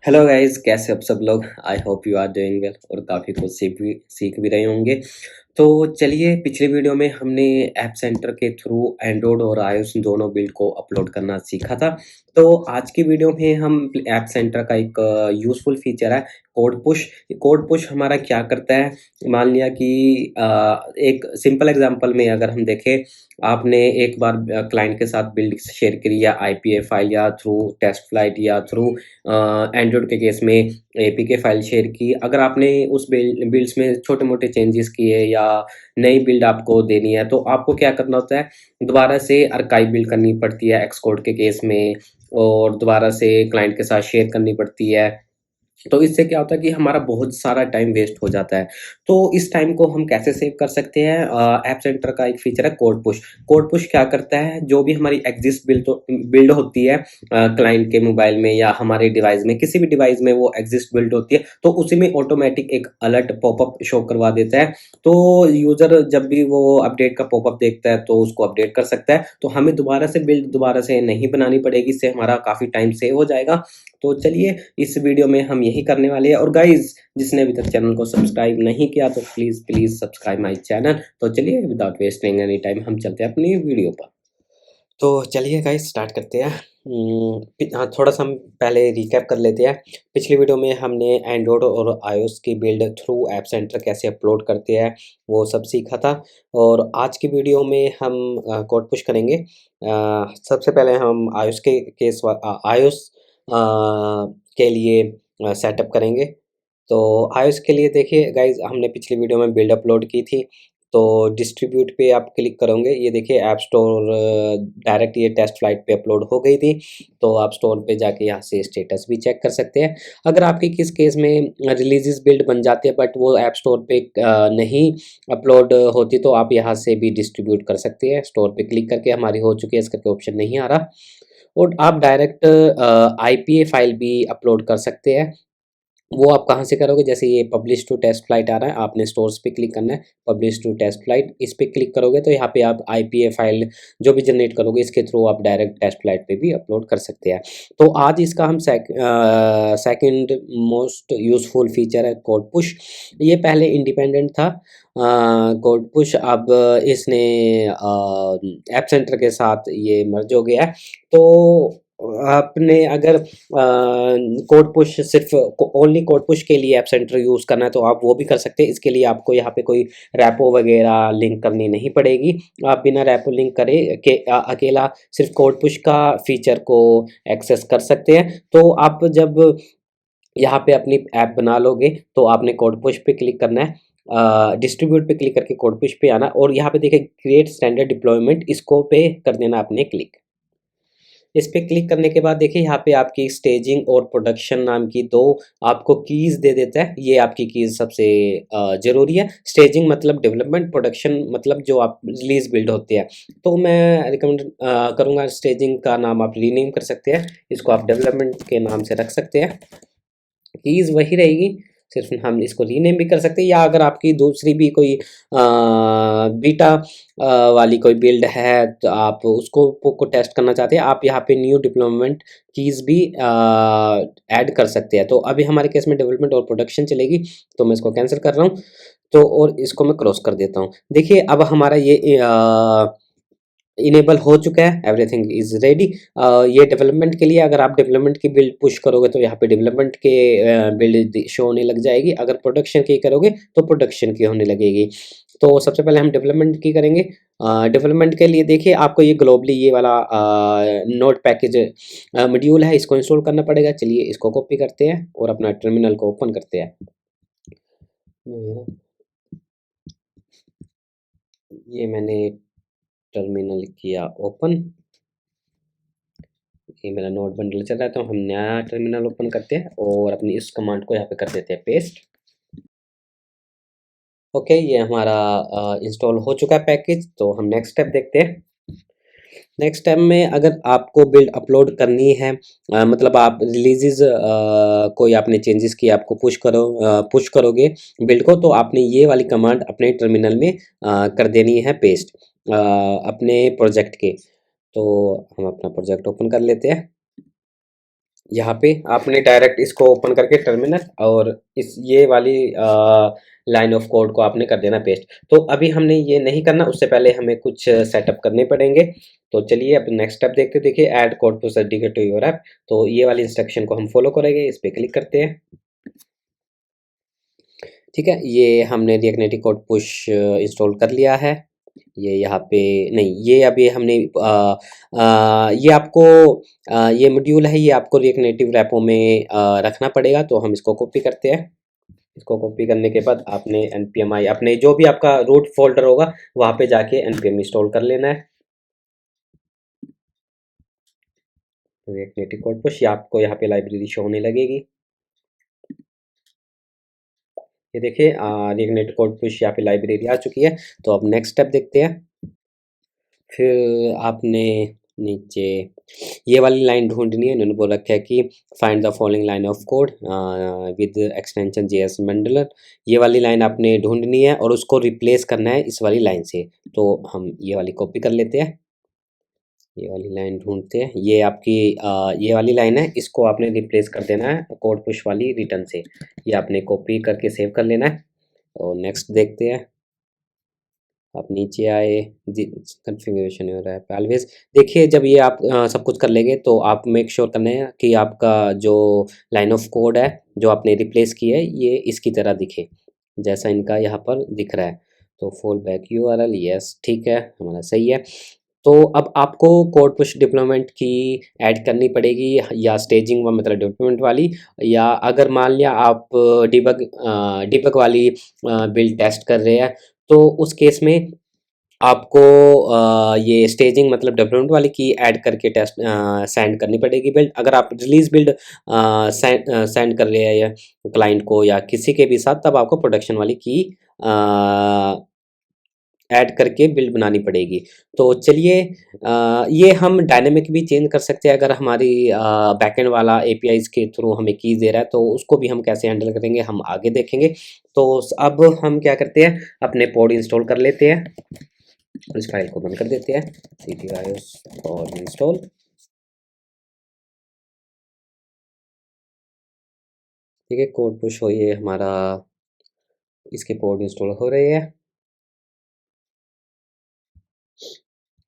Hello guys, कैसे आप सब लोग। I hope you are doing well और काफ़ी कुछ सीख भी रहे होंगे। तो चलिए, पिछली वीडियो में हमने ऐप सेंटर के थ्रू एंड्रॉयड और आईओएस दोनों बिल्ड को अपलोड करना सीखा था। तो आज की वीडियो में हम ऐप सेंटर का एक यूज़फुल फीचर है कोड पुश। कोड पुश हमारा क्या करता है, मान लिया कि एक सिंपल एग्जांपल में अगर हम देखें, आपने एक बार क्लाइंट के साथ बिल्ड शेयर करी या आईपीए फाइल या थ्रू टेस्ट फ्लाइट या थ्रू एंड्रॉयड के केस में एपीके फाइल शेयर की। अगर आपने उस बिल्ड्स में छोटे-मोटे चेंजेस किए या नई बिल्ड आपको देनी है, तो आपको क्या करना होता है, दोबारा से आर्काइव बिल्ड करनी पड़ती है एक्सकोड के केस में और दोबारा से क्लाइंट के साथ शेयर करनी पड़ती है। तो इससे क्या होता है कि हमारा बहुत सारा टाइम वेस्ट हो जाता है। तो इस टाइम को हम कैसे सेव कर सकते हैं? ऐप सेंटर का एक फीचर है कोड पुश। कोड पुश क्या करता है, जो भी हमारी एग्जिस्ट बिल्ड होती है क्लाइंट के मोबाइल में या हमारे डिवाइस में, किसी भी डिवाइस में वो एग्जिस्ट बिल्ड होती है, तो उसी में ऑटोमेटिक एक अलर्ट पॉपअप शो करवा देता है। तो यूज़र जब भी वो अपडेट का पॉपअप देखता है, तो उसको अपडेट कर सकता है। तो हमें दोबारा से नहीं बनानी पड़ेगी, इससे हमारा काफ़ी टाइम सेव हो जाएगा। तो चलिए, इस वीडियो में हम यही करने वाले हैं। और गाइस, जिसने अभी तक चैनल को सब्सक्राइब नहीं किया तो please please subscribe my channel. तो चलिए, विदाउट वेस्टिंग एनी टाइम हम चलते हैं अपनी वीडियो पर। तो चलिए गाइस, स्टार्ट करते हैं। हाँ, थोड़ा-सा हम पहले रिकैप कर लेते हैं। पिछली वीडियो में हमने एंड्रॉयड और आईओएस की बिल्ड थ्रू ऐप सेंटर कैसे अपलोड करते हैं, वो सब सीखा था। और आज की वीडियो में हम कोड पुश करेंगे। सबसे पहले हम आईओएस के लिए सेटअप करेंगे। तो iOS के लिए देखिए गाइज़, हमने पिछली वीडियो में बिल्ड अपलोड की थी। तो डिस्ट्रीब्यूट पे आप क्लिक करोगे, ये देखिए ऐप स्टोर डायरेक्ट ये टेस्ट फ्लाइट पे अपलोड हो गई थी। तो आप स्टोर पे जाके यहाँ से स्टेटस भी चेक कर सकते हैं। अगर आपकी किस केस में रिलीजेस बिल्ड बन जाती है बट वो ऐप स्टोर पे नहीं अपलोड होती, तो आप यहाँ से भी डिस्ट्रीब्यूट कर सकते हैं। स्टोर पे क्लिक करके हमारी हो चुकी है, इस करके ऑप्शन नहीं आ रहा। और आप डायरेक्ट आईपीए फाइल भी अपलोड कर सकते हैं। वो आप कहाँ से करोगे, जैसे ये पब्लिश टू टेस्ट फ्लाइट आ रहा है, आपने स्टोर्स पे क्लिक करना है, पब्लिश टू टेस्ट फ्लाइट, इस पे क्लिक करोगे तो यहाँ पे आप आईपीए फाइल जो भी जनरेट करोगे, इसके थ्रू आप डायरेक्ट टेस्ट फ्लाइट पे भी अपलोड कर सकते हैं। तो आज इसका हम सेकंड मोस्ट यूज़फुल फीचर है कोड पुश। ये पहले इंडिपेंडेंट था कोड पुश, अब इसने ऐप सेंटर के साथ ये मर्ज हो गया है। तो आपने अगर कोड पुश सिर्फ ओनली कोड पुश के लिए ऐप सेंटर यूज़ करना है, तो आप वो भी कर सकते हैं। इसके लिए आपको यहाँ पे कोई रैपो वगैरह लिंक करनी नहीं पड़ेगी। आप बिना रैपो लिंक करे के अकेला सिर्फ कोड पुश का फीचर को एक्सेस कर सकते हैं। तो आप जब यहाँ पे अपनी ऐप बना लोगे, तो आपने कोड पुश पे क्लिक करना है, डिस्ट्रीब्यूट पे क्लिक करके कोड पुश पे आना और यहाँ पे देखिए क्रिएट स्टैंडर्ड डिप्लॉयमेंट, इसको पे कर देना आपने क्लिक। इस पे क्लिक करने के बाद देखिए यहाँ पे आपकी स्टेजिंग और प्रोडक्शन नाम की दो आपको कीज़ दे देता है। ये आपकी कीज़ सबसे ज़रूरी है। स्टेजिंग मतलब डेवलपमेंट, प्रोडक्शन मतलब जो आप रिलीज़ बिल्ड होते हैं। तो मैं रिकमेंड करूँगा, स्टेजिंग का नाम आप रीनेम कर सकते हैं, इसको आप डेवलपमेंट के नाम से रख सकते हैं। कीज़ वही रहेगी, सिर्फ हम इसको रीनेम भी कर सकते हैं, या अगर आपकी दूसरी भी कोई बीटा वाली कोई बिल्ड है, तो आप उसको को टेस्ट करना चाहते हैं, आप यहाँ पे न्यू डेवलपमेंट कीज़ भी ऐड कर सकते हैं। तो अभी हमारे केस में डेवलपमेंट और प्रोडक्शन चलेगी, तो मैं इसको कैंसिल कर रहा हूँ। तो और इसको मैं क्रॉस कर देता हूँ। देखिए अब हमारा ये इनेबल हो चुका है, एवरीथिंग इज रेडी। ये डेवलपमेंट के लिए, अगर आप डेवलपमेंट की बिल्ड पुश करोगे तो यहाँ पे डेवलपमेंट के बिल्ड शो होने लग जाएगी। अगर प्रोडक्शन की करोगे तो प्रोडक्शन की होने लगेगी। तो सबसे पहले हम डेवलपमेंट की करेंगे। डेवलपमेंट के लिए देखिए आपको ये ग्लोबली ये वाला नोट पैकेज मॉड्यूल है, इसको इंस्टॉल करना पड़ेगा। चलिए इसको कॉपी करते हैं और अपना टर्मिनल को ओपन करते हैं। ये मैंने टर्मिनल किया ओपन, ये मेरा नोट बंडल चल रहा है, तो हम नया टर्मिनल ओपन करते हैं और अपनी इस कमांड को यहाँ पे कर देते हैं पेस्ट। ओके, ये हमारा इंस्टॉल हो चुका है पैकेज। तो हम नेक्स्ट स्टेप देखते हैं। नेक्स्ट स्टेप में अगर आपको बिल्ड अपलोड करनी है, मतलब आप रिलीजेस कोई आपने चेंजेस किए, आपको पुश करोगे बिल्ड को, तो आपने ये वाली कमांड अपने टर्मिनल में कर देनी है पेस्ट अपने प्रोजेक्ट के। तो हम अपना प्रोजेक्ट ओपन कर लेते हैं। यहाँ पे आपने डायरेक्ट इसको ओपन करके टर्मिनल और इस ये वाली लाइन ऑफ कोड को आपने कर देना पेस्ट। तो अभी हमने ये नहीं करना, उससे पहले हमें कुछ सेटअप करने पड़ेंगे। तो चलिए अब नेक्स्ट स्टेप देखते हैं। देखिए add code to certificate to your app, तो ये वाली इंस्ट्रक्शन को हम फॉलो करेंगे। इस पे क्लिक करते हैं। ठीक है, ये हमने react native code push install कर लिया है। ये यहाँ पे नहीं, ये अभी हमने ये आपको ये मॉड्यूल है, ये आपको रिएक्ट नेटिव रेपो में रखना पड़ेगा। तो हम इसको कॉपी करते हैं। इसको कॉपी करने के बाद आपने npm i अपने जो भी आपका रूट फोल्डर होगा वहाँ पे जाके npm इंस्टॉल कर लेना है। रिएक्ट नेटिव कोड पुश, ये आपको यहाँ पे लाइब्रेरी शो होने लगेगी। ये देखिए रिएक्ट नेटिव कोड पुश यहाँ पे लाइब्रेरी आ चुकी है। तो अब नेक्स्ट स्टेप देखते हैं। फिर आपने नीचे ये वाली लाइन ढूंढनी है। इन्होंने बोल रखा है कि find the following line of code with extension JS मंडलर। ये वाली लाइन आपने ढूंढनी है और उसको रिप्लेस करना है इस वाली लाइन से। तो हम ये वाली कॉपी कर लेते हैं। ये वाली लाइन ढूंढते हैं। ये आपकी ये वाली लाइन है, इसको आपने रिप्लेस कर देना है कोड पुश वाली रिटर्न से। ये आपने कॉपी करके सेव कर लेना है। और नेक्स्ट देखते हैं। आप नीचे आए, कन्फिग्रेशन हो रहा है ऑलवेज। देखिए जब ये आप सब कुछ कर लेंगे तो आप मेक श्योर करना है कि आपका जो लाइन ऑफ कोड है जो आपने रिप्लेस की है ये इसकी तरह दिखे, जैसा इनका यहाँ पर दिख रहा है। तो फॉल बैक यूआरएल, यस ठीक है, हमारा सही है। तो अब आपको कोड पुश डिप्लॉयमेंट की ऐड करनी पड़ेगी, या स्टेजिंग व मतलब डिप्लॉयमेंट वाली, या अगर मान लिया आप डिबग वाली बिल्ड टेस्ट कर रहे हैं तो उस केस में आपको ये स्टेजिंग मतलब डेवलपमेंट वाली की ऐड करके टेस्ट सेंड करनी पड़ेगी बिल्ड। अगर आप रिलीज बिल्ड सेंड कर रहे हैं या क्लाइंट को या किसी के भी साथ, तब आपको प्रोडक्शन वाली की ऐड करके बिल्ड बनानी पड़ेगी। तो चलिए ये हम डायनेमिक भी चेंज कर सकते हैं अगर हमारी बैकएंड वाला एपीआईज के थ्रू हमें कीज दे रहा है, तो उसको भी हम कैसे हैंडल करेंगे हम आगे देखेंगे। तो अब हम क्या करते हैं, अपने पोड इंस्टॉल कर लेते हैं और इस फाइल को बंद कर देते हैं। cpios और इंस्टॉल। ठीक है, कोड पुश हो, ये हमारा इसके पोड इंस्टॉल हो रहे हैं।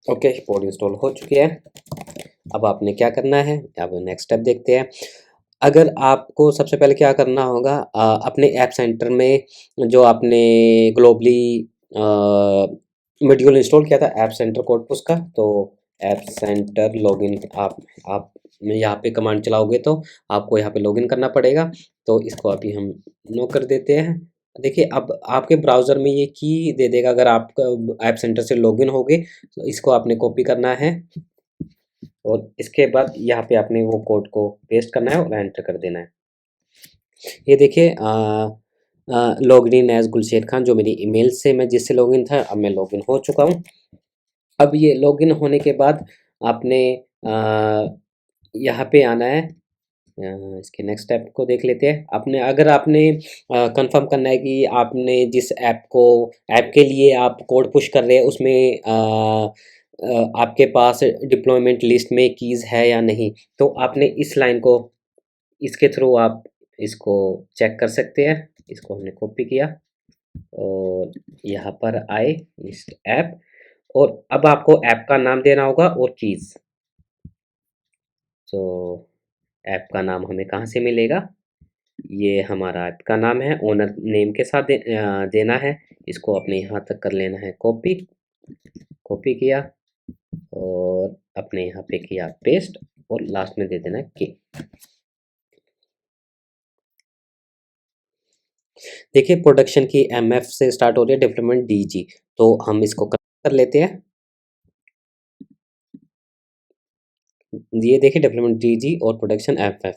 ओके, पोड इंस्टॉल हो चुके हैं। अब आपने क्या करना है, अब नेक्स्ट स्टेप देखते हैं। अगर आपको सबसे पहले क्या करना होगा, अपने ऐप सेंटर में जो आपने ग्लोबली मॉड्यूल इंस्टॉल किया था ऐप सेंटर कोड पुश का, तो ऐप सेंटर लॉगिन आप यहाँ पे कमांड चलाओगे तो आपको यहाँ पे लॉगिन करना पड़ेगा। तो इसको अभी हम नो कर देते हैं। देखिए अब आपके ब्राउज़र में ये की दे देगा अगर आप ऐप सेंटर से लॉगिन होगे, तो इसको आपने कॉपी करना है और इसके बाद यहाँ पे आपने वो कोड को पेस्ट करना है और एंटर कर देना है। ये देखिए login in as Gulsher Khan, जो मेरी ईमेल से मैं जिससे लॉगिन था, अब मैं लॉगिन हो चुका हूँ। अब ये लॉगिन होने के बाद आपने यहाँ पे आना है। इसके नेक्स्ट स्टेप को देख लेते हैं। आपने अगर आपने कंफर्म करना है कि आपने जिस ऐप के लिए आप कोड पुश कर रहे हैं उसमें आपके पास डिप्लॉयमेंट लिस्ट में कीज़ है या नहीं, तो आपने इस लाइन को इसके थ्रू आप इसको चेक कर सकते हैं। इसको हमने कॉपी किया और यहाँ पर आए इस ऐप, और अब आपको ऐप का नाम देना होगा और कीज़। तो ऐप का नाम हमें कहाँ से मिलेगा, ये हमारा ऐप का नाम है, ओनर नेम के साथ देना है। इसको अपने यहाँ तक कर लेना है कॉपी, कॉपी किया और अपने यहाँ पे किया पेस्ट और लास्ट में दे देना है के। देखिए प्रोडक्शन की एमएफ से स्टार्ट हो रही है, डेवलपमेंट डीजी, तो हम इसको कर लेते हैं। ये देखिए डेवलपमेंट डीजी और प्रोडक्शन एफएफ,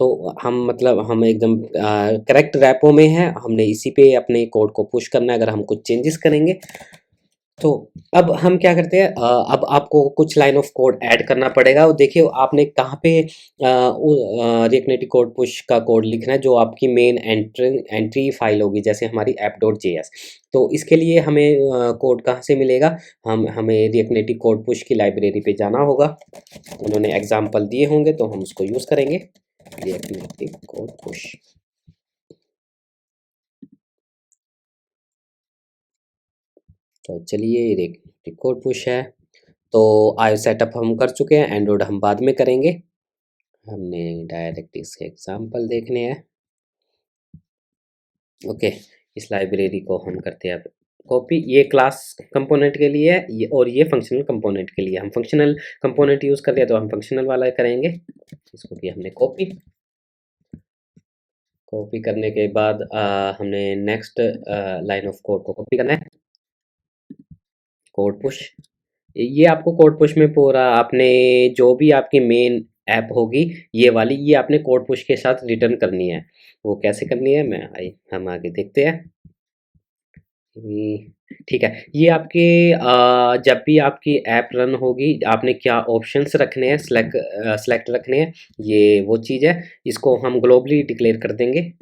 तो हम मतलब हम एकदम करेक्ट रैपो में है, हमने इसी पे अपने कोड को पुश करना है। अगर हम कुछ चेंजेस करेंगे तो अब हम क्या करते हैं, अब आपको कुछ लाइन ऑफ कोड ऐड करना पड़ेगा। और देखिए आपने कहाँ पे रिएक्ट नेटिव कोड पुश का कोड लिखना है, जो आपकी मेन एंट्री फाइल होगी, जैसे हमारी app.js। तो इसके लिए हमें कोड कहाँ से मिलेगा, हमें रिएक्ट नेटिव कोड पुश की लाइब्रेरी पे जाना होगा। उन्होंने एग्जाम्पल दिए होंगे तो हम उसको यूज़ करेंगे। React native code push. तो चलिए रिएक्ट कोड पुश है। तो आयो सेटअप हम कर चुके हैं, एंड्रॉइड हम बाद में करेंगे। हमने डायरेक्ट इसके एग्जांपल देखने हैं। ओके, इस लाइब्रेरी को हम करते हैं अब कॉपी। ये क्लास कंपोनेंट के लिए है, ये और ये फंक्शनल कंपोनेंट के लिए। हम फंक्शनल कंपोनेंट यूज कर रहे हैं तो हम फंक्शनल वाला करेंगे। इसको किया हमने कॉपी। कॉपी करने के बाद हमने नेक्स्ट लाइन ऑफ कोड को कॉपी करना है, कोड पुश। ये आपको कोड पुश में पूरा आपने जो भी आपकी मेन ऐप होगी ये वाली, ये आपने कोड पुश के साथ रिटर्न करनी है। वो कैसे करनी है हम आगे देखते हैं। ठीक है, ये आपके जब भी आपकी ऐप रन होगी आपने क्या ऑप्शंस रखने हैं, सेलेक्ट रखने हैं, ये वो चीज़ है। इसको हम ग्लोबली डिक्लेयर कर देंगे।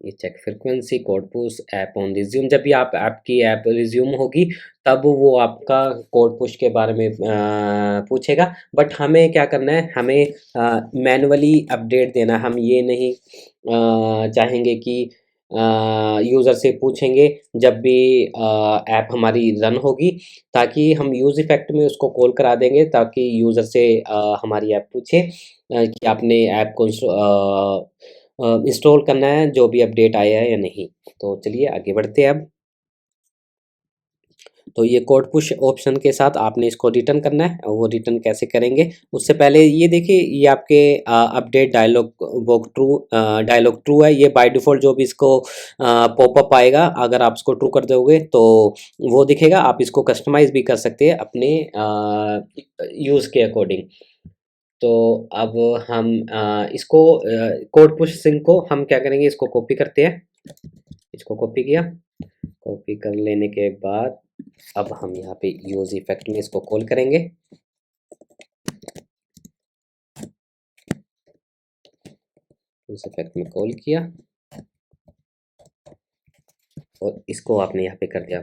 ये check frequency code push app on resume, जब भी आप आपकी ऐप रिज्यूम होगी तब वो आपका कोड पुश के बारे में पूछेगा। बट हमें क्या करना है, हमें मैनुअली अपडेट देना। हम ये नहीं चाहेंगे कि यूज़र से पूछेंगे जब भी ऐप हमारी रन होगी, ताकि हम यूज़ इफेक्ट में उसको कॉल करा देंगे ताकि यूज़र से हमारी ऐप पूछे कि आपने ऐप को इंस्टॉल करना है, जो भी अपडेट आया है या नहीं। तो चलिए आगे बढ़ते हैं अब। तो ये कोड पुश ऑप्शन के साथ आपने इसको रिटर्न करना है, और वो रिटर्न कैसे करेंगे उससे पहले ये देखिए, ये आपके अपडेट डायलॉग वो डायलॉग ट्रू है। ये बाय डिफ़ॉल्ट जो भी इसको पॉपअप आएगा, अगर आप इसको ट्रू कर दोगे तो वो दिखेगा। आप इसको कस्टमाइज़ भी कर सकते हैं अपने यूज़ के अकॉर्डिंग। तो अब हम इसको कोड पुश सिंक को हम क्या करेंगे, इसको कॉपी करते हैं। इसको कॉपी किया, कॉपी कर लेने के बाद अब हम यहाँ पे यूज इफेक्ट में इसको कॉल करेंगे। यूज इफेक्ट में कॉल किया और इसको आपने यहाँ पे कर दिया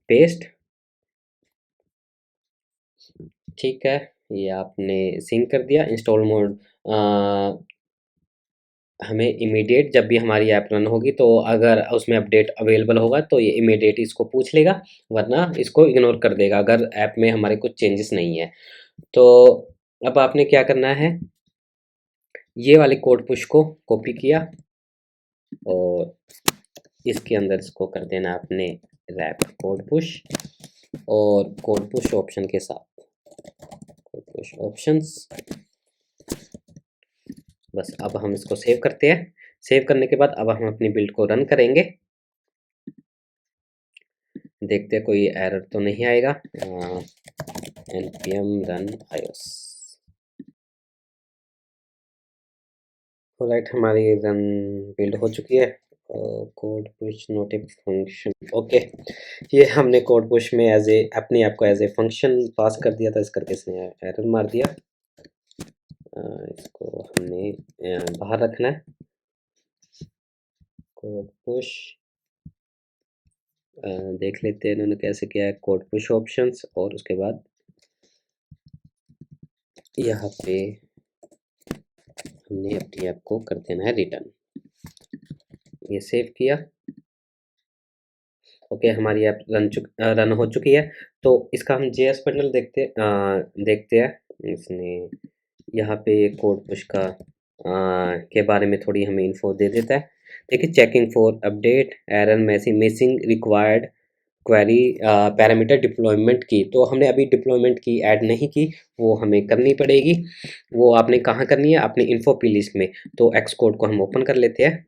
पेस्ट। ठीक है, ये आपने सिंक कर दिया। इंस्टॉल मोड हमें इमीडिएट जब भी हमारी ऐप रन होगी तो अगर उसमें अपडेट अवेलेबल होगा तो ये इमीडिएट इसको पूछ लेगा, वरना इसको इग्नोर कर देगा अगर ऐप में हमारे कुछ चेंजेस नहीं है। तो अब आपने क्या करना है, ये वाले कोड पुश को कॉपी किया और इसके अंदर इसको कर देना आपने रैप कोड पुश, और कोड पुश ऑप्शन के साथ कोड पुश ऑप्शंस। बस अब हम इसको सेव करते हैं। सेव करने के बाद अब हम अपनी बिल्ड को रन करेंगे। देखते हैं कोई एरर तो नहीं आएगा। npm run ios। राइट, हमारी रन बिल्ड हो चुकी है। Code push notif function. Okay, ये हमने कोड पुश में एज ए अपने आप को एज ए फंक्शन पास कर दिया था, इस करके इसने एरर मार दिया। इसको हमने बाहर रखना है। कोड पुश देख लेते हैं इन्होंने कैसे किया है, कोड पुश ऑप्शंस, और उसके बाद यहाँ पे हमने अपनी ऐप को कर देना है रिटर्न। ये सेव किया। ओके, हमारी ऐप रन हो चुकी है। तो इसका हम जेएस पैनल देखते हैं। इसने यहाँ पे कोड पुश का के बारे में थोड़ी हमें इन्फो दे देता है। देखिए, checking for update error missing required query parameter deployment की। तो हमने अभी डिप्लॉयमेंट की ऐड नहीं की, वो हमें करनी पड़ेगी। वो आपने कहाँ करनी है, अपनी इन्फो पी लिस्ट में। तो एक्स कोड को हम ओपन कर लेते हैं।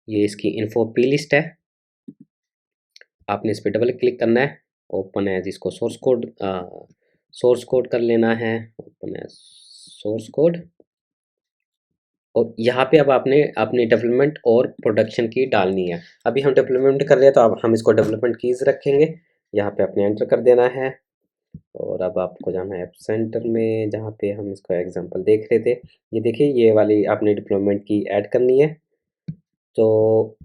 ये इसकी इन्फो पी लिस्ट है। आपने इस पर डबल क्लिक करना है। ओपन है जिसको सोर्स कोड कर लेना है। ओपन है सोर्स कोड, और यहाँ पे अब आपने अपनी डेवलपमेंट और प्रोडक्शन की डालनी है। अभी हम डेवलपमेंट कर रहे हैं तो अब हम इसको डेवलपमेंट कीज रखेंगे। यहाँ पे अपने एंटर कर देना है, और अब आपको जाना है ऐप सेंटर में जहाँ पे हम इसको एग्जांपल देख रहे थे। ये देखिए, ये वाली आपने डेवलपमेंट की ऐड करनी है। तो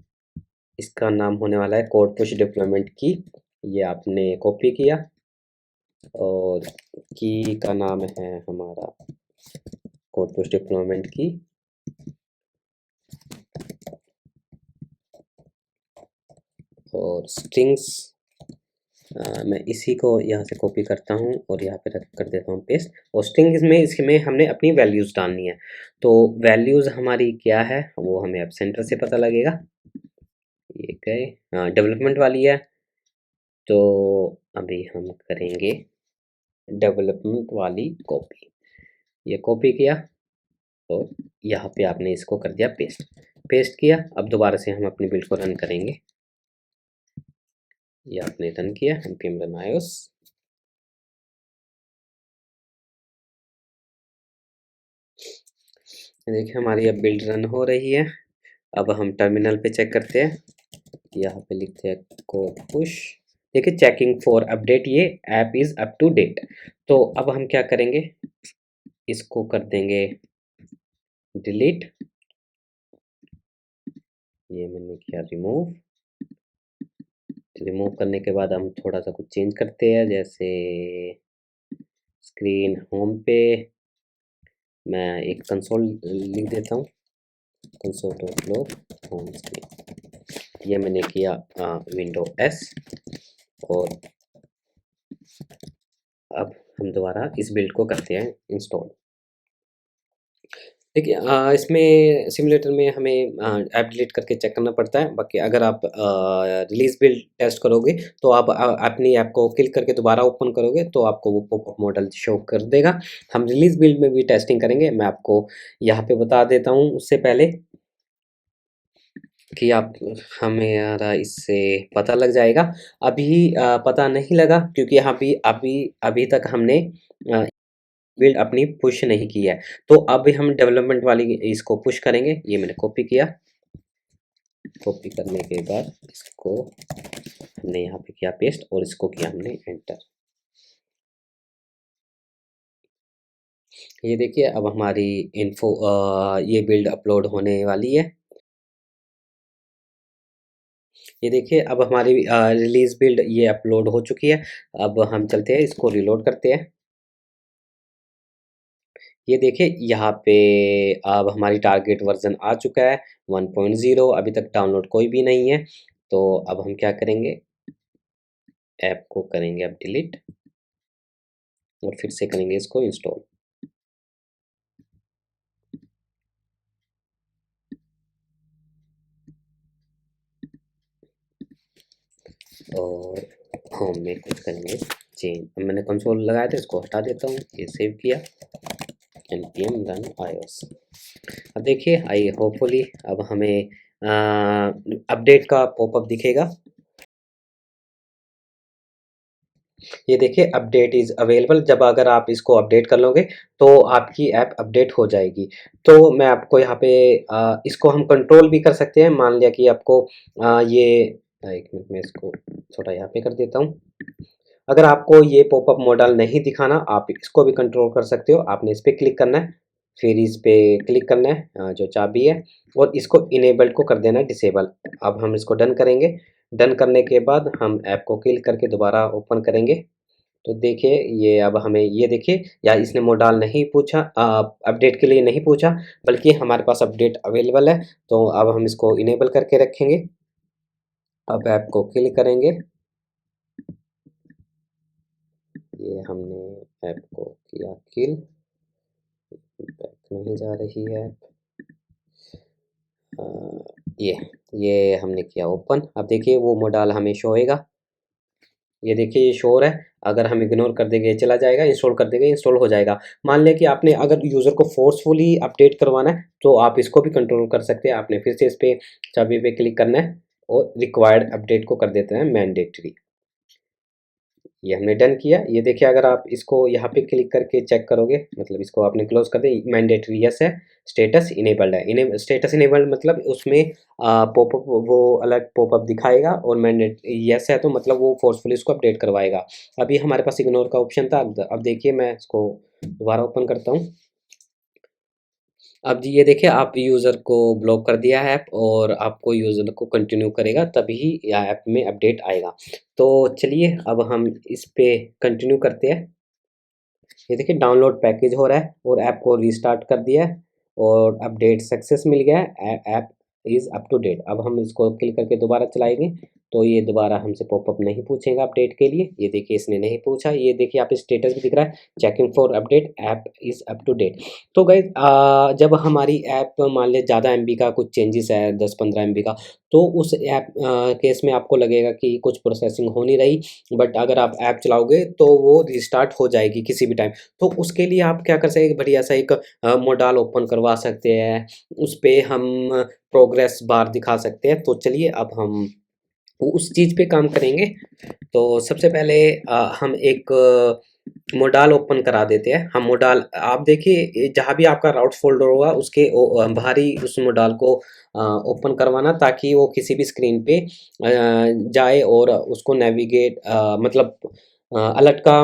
इसका नाम होने वाला है कोड पुश डेवलपमेंट की। ये आपने कॉपी किया और की का नाम है हमारा कोड पुश डिप्लॉयमेंट की। और स्ट्रिंग्स मैं इसी को यहाँ से कॉपी करता हूँ और यहाँ पे रख कर देता हूँ पेस्ट। और स्ट्रिंग्स में इसमें हमने अपनी वैल्यूज़ डालनी है। तो वैल्यूज़ हमारी क्या है वो हमें अब सेंटर से पता लगेगा। ये गए, हाँ डेवलपमेंट वाली है। तो अभी हम करेंगे डेवलपमेंट वाली कॉपी। ये कॉपी किया और यहाँ पे आपने इसको कर दिया पेस्ट। पेस्ट किया, अब दोबारा से हम अपनी बिल्ड को रन करेंगे। ये आपने रन किया npm run ios। देखिए हमारी अब बिल्ड रन हो रही है। अब हम टर्मिनल पे चेक करते हैं। यहाँ पे लिखते हैं कोड पुश। देखिए चेकिंग फॉर अपडेट, ये app is up to date. तो अब हम क्या करेंगे, इसको कर देंगे डिलीट। ये मैंने किया रिमूव। रिमूव करने के बाद हम थोड़ा सा कुछ चेंज करते हैं, जैसे स्क्रीन होम पे मैं एक कंसोल लिख देता हूँ, console dot log home screen. ये मैंने किया विंडो एस। और अब हम दोबारा इस बिल्ड को करते हैं इंस्टॉल। देखिए इसमें सिमुलेटर में हमें ऐप डिलीट करके चेक करना पड़ता है। बाकी अगर आप रिलीज़ बिल्ड टेस्ट करोगे तो आप अपनी ऐप को क्लिक करके दोबारा ओपन करोगे तो आपको वो पॉपअप मॉडल शो कर देगा। हम रिलीज़ बिल्ड में भी टेस्टिंग करेंगे। मैं आपको यहाँ पे बता देता हूँ उससे पहले कि आप हमारा इससे पता लग जाएगा। अभी पता नहीं लगा क्योंकि यहाँ भी अभी अभी तक हमने अ, बिल्ड अपनी पुश नहीं की है। तो अब हम डेवलपमेंट वाली इसको पुश करेंगे। ये मैंने कॉपी किया। कॉपी करने के बाद इसको हमने यहाँ पे किया पेस्ट और इसको किया हमने एंटर। ये देखिए अब हमारी इन्फो ये बिल्ड अपलोड होने वाली है। ये देखिए अब हमारी रिलीज बिल्ड ये अपलोड हो चुकी है। अब हम चलते हैं इसको रिलोड करते हैं। ये देखिए यहाँ पे अब हमारी टारगेट वर्जन आ चुका है 1.0। अभी तक डाउनलोड कोई भी नहीं है। तो अब हम क्या करेंगे, ऐप को करेंगे अब डिलीट और फिर से करेंगे इसको इंस्टॉल। और होम में कुछ करेंगे चेंज। अब मैंने कंसोल लगाया था, इसको हटा देता हूँ। ये सेव किया npm run ios। अब देखिए आई होपफुली अब हमें अपडेट का पॉपअप दिखेगा। ये देखिए अपडेट इज़ अवेलेबल। जब अगर आप इसको अपडेट कर लोगे तो आपकी ऐप अपडेट हो जाएगी। तो मैं आपको यहाँ पे इसको हम कंट्रोल भी कर सकते हैं। मान लिया कि आपको ये एक मिनट में इसको थोड़ा यहाँ पे कर देता हूँ। अगर आपको ये पॉपअप मॉडल नहीं दिखाना, आप इसको भी कंट्रोल कर सकते हो। आपने इस पे क्लिक करना है, फिर इस पे क्लिक करना है जो चाबी है, और इसको इनेबल्ड को कर देना है डिसेबल। अब हम इसको डन करेंगे। डन करने के बाद हम ऐप को क्लिक करके दोबारा ओपन करेंगे। तो देखिए ये अब हमें ये देखिए या इसने मॉडल नहीं पूछा, अपडेट के लिए नहीं पूछा, बल्कि हमारे पास अपडेट अवेलेबल है। तो अब हम इसको इनेबल करके रखेंगे। अब ऐप को क्लिक करेंगे। ये हमने ऐप को किया किल, बैक नहीं जा रही है। अ, ये ये हमने किया ओपन। अब देखिए वो मॉडल हमें शो होएगा। ये देखिए ये शो हो रहा है। अगर हम इग्नोर कर देंगे चला जाएगा, इंस्टॉल कर देंगे इंस्टॉल हो जाएगा। मान लें कि आपने अगर यूज़र को फोर्सफुली अपडेट करवाना है तो आप इसको भी कंट्रोल कर सकते हैं। आपने फिर से इस पे चाबी पे क्लिक करना है और रिक्वायर्ड अपडेट को कर देते हैं मैंडेटरी। ये हमने डन किया। ये देखिए अगर आप इसको यहाँ पे क्लिक करके चेक करोगे, मतलब इसको आपने क्लोज कर दिया, मैंडेटरी यस है, स्टेटस इनेबल्ड है। स्टेटस इनेबल्ड मतलब उसमें पॉपअप वो अलग पॉपअप दिखाएगा, और मैंडेट यस है तो मतलब वो फोर्सफुली इसको अपडेट करवाएगा। अभी हमारे पास इग्नोर का ऑप्शन था। अब देखिए मैं इसको दोबारा ओपन करता हूँ। अब जी ये देखिए आप यूज़र को ब्लॉक कर दिया है ऐप और आपको यूज़र को कंटिन्यू करेगा तभी या ऐप में अपडेट आएगा। तो चलिए अब हम इस पे कंटिन्यू करते हैं। ये देखिए डाउनलोड पैकेज हो रहा है और ऐप को रीस्टार्ट कर दिया है और अपडेट सक्सेस मिल गया है। App is up to date. अब हम इसको क्लिक करके दोबारा चलाएँगे तो ये दोबारा हमसे पॉपअप नहीं पूछेगा अपडेट के लिए। ये देखिए इसने नहीं पूछा। ये देखिए आप स्टेटस भी दिख रहा है, checking for update, app is up to date. तो गाइस जब हमारी ऐप मान लें ज़्यादा एमबी का कुछ चेंजेस है 10-15 एमबी का, तो उस ऐप केस में आपको लगेगा कि कुछ प्रोसेसिंग हो नहीं रही, बट अगर आप ऐप चलाओगे तो वो रिस्टार्ट हो जाएगी किसी भी टाइम। तो उसके लिए आप क्या कर सकते हैं, बढ़िया सा एक मोडाल ओपन करवा सकते हैं, उस पे हम प्रोग्रेस बार दिखा सकते हैं। तो चलिए अब हम उस चीज़ पे काम करेंगे। तो सबसे पहले हम एक मोडाल ओपन करा देते हैं। हम मोडाल आप देखिए जहाँ भी आपका राउट्स फ़ोल्डर होगा उसके बाहर ही उस मोडाल को ओपन करवाना ताकि वो किसी भी स्क्रीन पे जाए और उसको नेविगेट मतलब अलर्ट का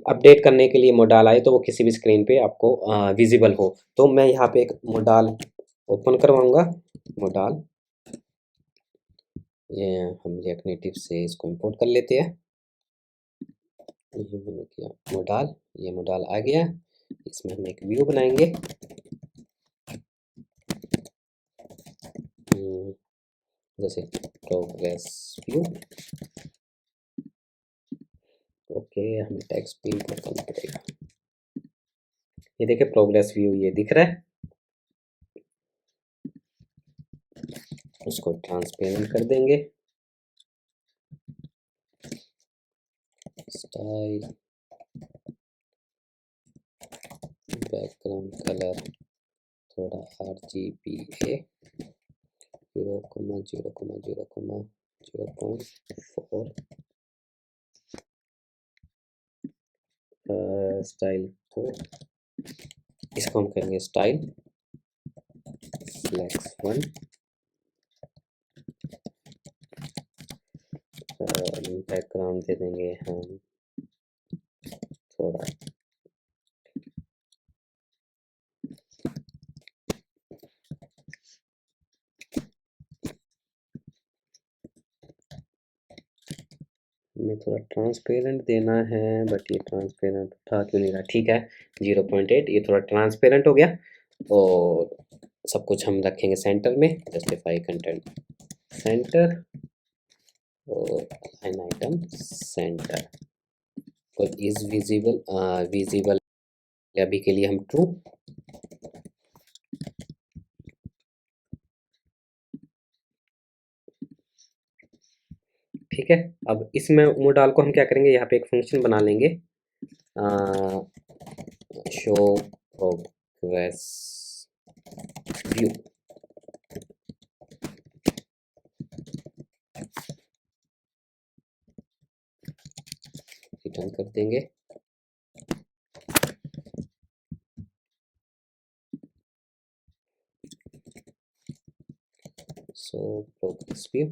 अपडेट करने के लिए मोडाल आए तो वो किसी भी स्क्रीन पे आपको विज़िबल हो। तो मैं यहाँ पे एक मोडाल ओपन करवाऊँगा। मोडाल ये हम रिएक्ट नेटिव से इसको इंपोर्ट कर लेते हैं। ये मैंने किया मोडाल, ये मोडाल आ गया। इसमें हम एक व्यू बनाएंगे। जैसे प्रोग्रेस व्यू। ओके हमें टेक्स्ट भी इंपोर्ट करना पड़ेगा। ये देखिए प्रोग्रेस व्यू ये दिख रहा है। उसको ट्रांसपेरेंट कर देंगे। स्टाइल, बैकग्राउंड कलर थोड़ा RGBA 0,0,0,0.4 स्टाइल को इसको हम करेंगे स्टाइल फ्लेक्स 1। बैकग्राउंड दे देंगे हम थोड़ा हमें थोड़ा ट्रांसपेरेंट देना है, बट ये ट्रांसपेरेंट था क्यों नहीं रहा। ठीक है 0.8 ये थोड़ा ट्रांसपेरेंट हो गया। और सब कुछ हम रखेंगे सेंटर में। जस्टिफाई कंटेंट सेंटर और लाइन आइटम सेंटर और इज विजिबल विजिबल अभी के लिए हम ट्रू। ठीक है अब इसमें मोडाल को हम क्या करेंगे, यहाँ पे एक फंक्शन बना लेंगे शो प्रोग्रेस व्यू। रिटर्न कर देंगे। सो प्रोग्रेस व्यू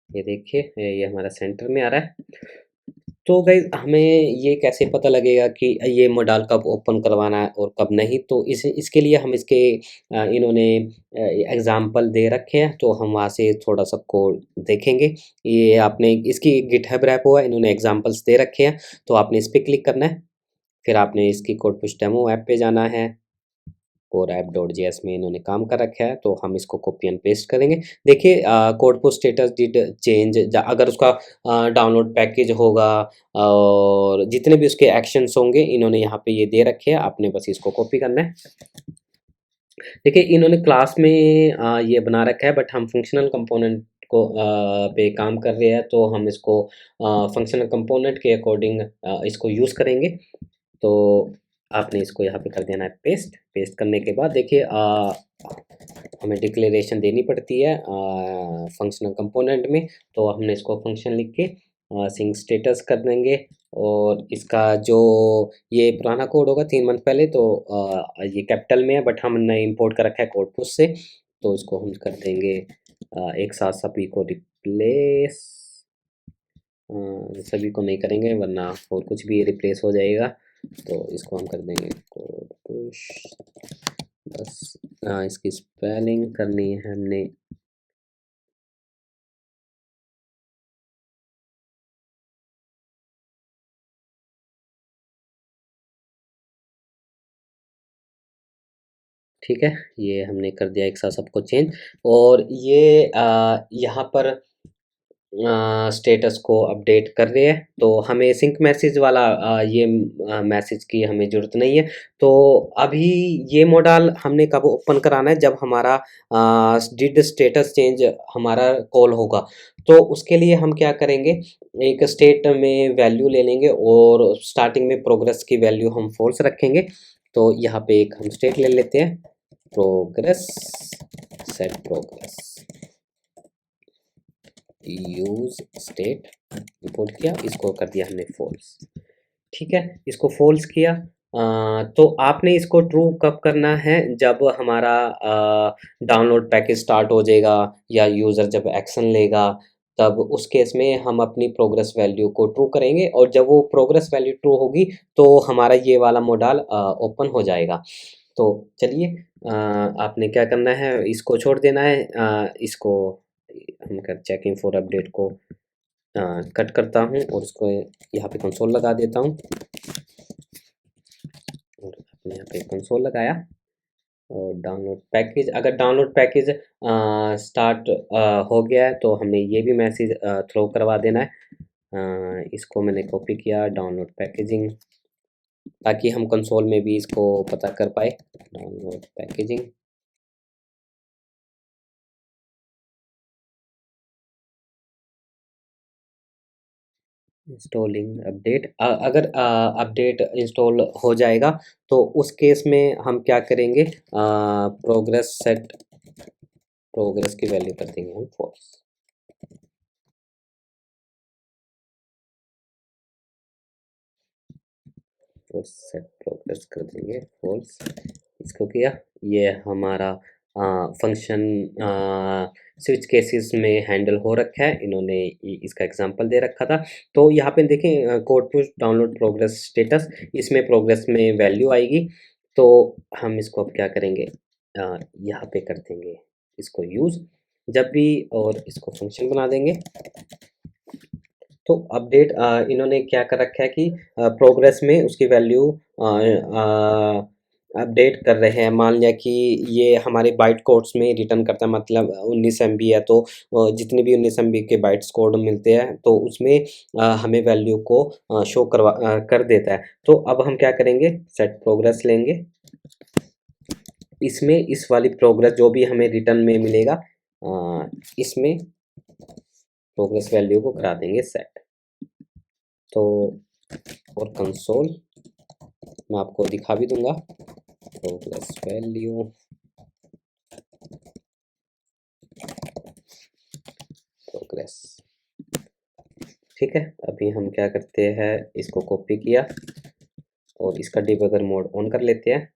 ये देखिए ये हमारा सेंटर में आ रहा है। तो गाइस हमें ये कैसे पता लगेगा कि ये मोडाल कब ओपन करवाना है और कब नहीं। तो इसके लिए हम इसके इन्होंने एग्जाम्पल दे रखे हैं तो हम वहाँ से थोड़ा सा कोड देखेंगे। ये आपने इसकी गिटहब रैप हुआ इन्होंने एग्जाम्पल्स दे रखे हैं तो आपने इस पर क्लिक करना है। फिर आपने इसकी कोड पुश डेमो ऐप पे जाना है और ऐप डॉट जेएस में इन्होंने काम कर रखा है तो हम इसको कॉपी एंड पेस्ट करेंगे। देखिए code push status did change अगर उसका डाउनलोड पैकेज होगा और जितने भी उसके एक्शंस होंगे इन्होंने यहाँ पे ये दे रखे हैं। आपने बस इसको कॉपी करना है। देखिए इन्होंने क्लास में ये बना रखा है बट हम फंक्शनल कंपोनेंट को पे काम कर रहे हैं तो हम इसको फंक्शनल कंपोनेंट के अकॉर्डिंग इसको यूज़ करेंगे। तो आपने इसको यहाँ पे कर देना है पेस्ट। पेस्ट करने के बाद देखिए हमें डिक्लेरेशन देनी पड़ती है फंक्शनल कंपोनेंट में। तो हमने इसको फंक्शन लिख के सिंक स्टेटस कर देंगे और इसका जो ये पुराना कोड होगा 3 मंथ पहले तो ये कैपिटल में है बट हमने इंपोर्ट कर रखा है कोड पुश से। तो इसको हम कर देंगे एक साथ सभी को रिप्लेस। सभी को नहीं करेंगे वरना और कुछ भी रिप्लेस हो जाएगा। तो इसको हम कर देंगे कोड पुश बस इसकी स्पेलिंग करनी है हमने। ठीक है, ये हमने कर दिया एक साथ सबको चेंज। और ये यहाँ पर स्टेटस को अपडेट कर रहे हैं, तो हमें सिंक मैसेज वाला ये मैसेज की हमें ज़रूरत नहीं है। तो अभी ये मॉडल हमने कब ओपन कराना है, जब हमारा डिड स्टेटस चेंज हमारा कॉल होगा। तो उसके लिए हम क्या करेंगे, एक स्टेट में वैल्यू ले लेंगे और स्टार्टिंग में प्रोग्रेस की वैल्यू हम फॉल्स रखेंगे। तो यहाँ पे एक हम स्टेट ले लेते हैं, progress, set progress, use state, import किया, इसको कर दिया हमने फॉल्स। ठीक है, इसको फॉल्स किया। तो आपने इसको ट्रू कब करना है, जब हमारा डाउनलोड पैकेज स्टार्ट हो जाएगा या यूज़र जब एक्शन लेगा, तब उस केस में हम अपनी प्रोग्रेस वैल्यू को ट्रू करेंगे। और जब वो प्रोग्रेस वैल्यू ट्रू होगी तो हमारा ये वाला मॉडल ओपन हो जाएगा। तो चलिए, आपने क्या करना है, इसको छोड़ देना है। इसको हम कर चेकिंग फॉर अपडेट को कट करता हूँ और इसको यहाँ पे कंसोल लगा देता हूँ। और आपने यहाँ पे कंसोल लगाया। और डाउनलोड पैकेज, अगर डाउनलोड पैकेज स्टार्ट हो गया है तो हमने ये भी मैसेज थ्रो करवा देना है। इसको मैंने कॉपी किया, डाउनलोड पैकेजिंग, ताकि हम कंसोल में भी इसको पता कर पाए। Download packaging, installing update. अगर अपडेट इंस्टॉल हो जाएगा तो उस केस में हम क्या करेंगे, प्रोग्रेस सेट, प्रोग्रेस की वैल्यू कर देंगे हम फॉल्स। तो सेट प्रोग्रेस कर देंगे फॉल्स। इसको किया, ये हमारा फंक्शन स्विच केसेस में हैंडल हो रखा है, इन्होंने इसका एग्जांपल दे रखा था। तो यहाँ पे देखें, code push download progress status, इसमें प्रोग्रेस में वैल्यू आएगी। तो हम इसको अब क्या करेंगे, यहाँ पे कर देंगे इसको यूज़ जब भी, और इसको फंक्शन बना देंगे। तो अपडेट इन्होंने क्या कर रखा है कि प्रोग्रेस में उसकी वैल्यू अपडेट कर रहे हैं। मान लिया कि ये हमारे बाइट कोड्स में रिटर्न करता है, मतलब 19 MB है तो जितने भी 19 MB के बाइट्स कोड मिलते हैं तो उसमें हमें वैल्यू को शो कर देता है। तो अब हम क्या करेंगे, सेट प्रोग्रेस लेंगे, इसमें इस वाली प्रोग्रेस जो भी हमें रिटर्न में मिलेगा, इसमें प्रोग्रेस वैल्यू को करा देंगे सेट। तो और कंसोल मैं आपको दिखा भी दूंगा, प्रोग्रेस वैल्यू, प्रोग्रेस। ठीक है, अभी हम क्या करते हैं, इसको कॉपी किया और इसका डिबगर मोड ऑन कर लेते हैं।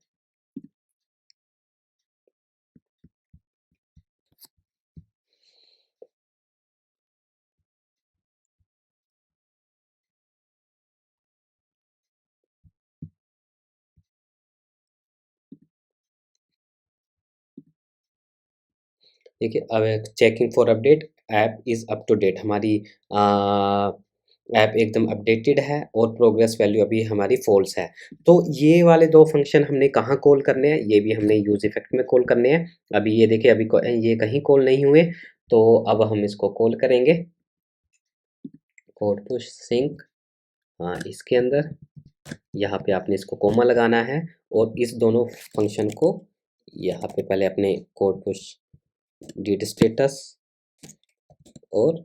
देखिए, अब checking for update, app is up to date, हमारी ऐप एकदम अपडेटेड है और प्रोग्रेस वैल्यू अभी हमारी फॉल्स है। तो ये वाले दो फंक्शन हमने कहाँ कॉल करने हैं, ये भी हमने यूज इफेक्ट में कॉल करने हैं। अभी ये देखिए, अभी ये कहीं कॉल नहीं हुए, तो अब हम इसको कॉल करेंगे, कोड पुश सिंक। हाँ, इसके अंदर यहाँ पे आपने इसको कोमा लगाना है और इस दोनों फंक्शन को यहाँ पे पहले अपने कोड पुश डिड स्टेटस और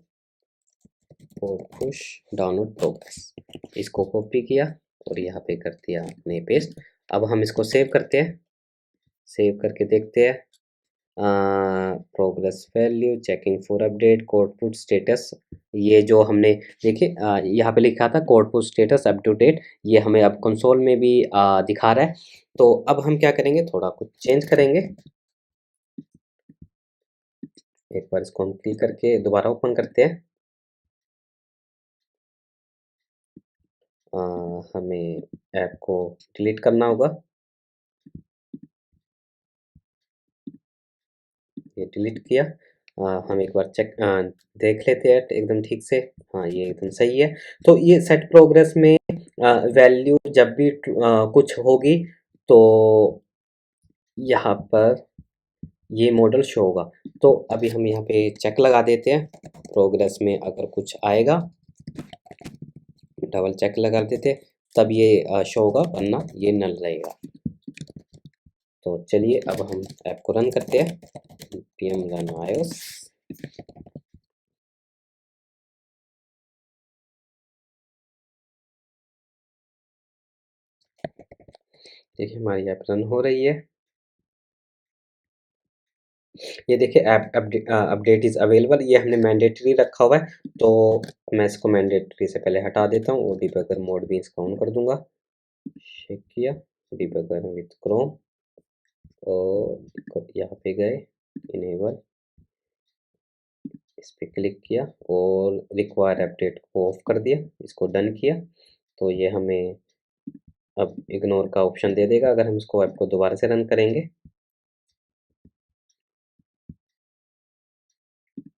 कोड पुश डाउनलोड प्रोग्रेस, इसको कॉपी किया और यहाँ पे कर दिया अपने पेस्ट। अब हम इसको सेव करते हैं, सेव करके देखते हैं, progress value, checking for update, code put status, ये जो हमने देखिए यहाँ पे लिखा था code put status up to date, ये हमें अब कंसोल में भी दिखा रहा है। तो अब हम क्या करेंगे, थोड़ा कुछ चेंज करेंगे। एक बार इसको हम क्लिक करके दोबारा ओपन करते हैं। हमें ऐप को डिलीट करना होगा। ये डिलीट किया। हम एक बार देख लेते हैं एकदम ठीक से। हाँ, ये एकदम सही है। तो ये सेट प्रोग्रेस में वैल्यू जब भी कुछ होगी तो यहाँ पर ये मॉडल शो होगा। तो अभी हम यहाँ पे चेक लगा देते हैं, प्रोग्रेस में अगर कुछ आएगा डबल चेक लगा देते, तब ये शो होगा, वरना ये नल रहेगा। तो चलिए अब हम ऐप को रन करते हैं, pm run iOS। देखिए हमारी ऐप रन हो रही है। ये देखिए ऐप अपडेट इज़ अवेलेबल, ये हमने मैंडेटरी रखा हुआ है, तो मैं इसको मैंडेटरी से पहले हटा देता हूँ और डिबगर मोड भी इसका ऑन कर दूंगा। चेक किया, डिबगर विद क्रोम, और यहाँ पे गए इनेबल, इस पे क्लिक किया और रिक्वायर अपडेट को ऑफ कर दिया, इसको डन किया। तो ये हमें अब इग्नोर का ऑप्शन दे देगा अगर हम इसको ऐप को दोबारा से रन करेंगे।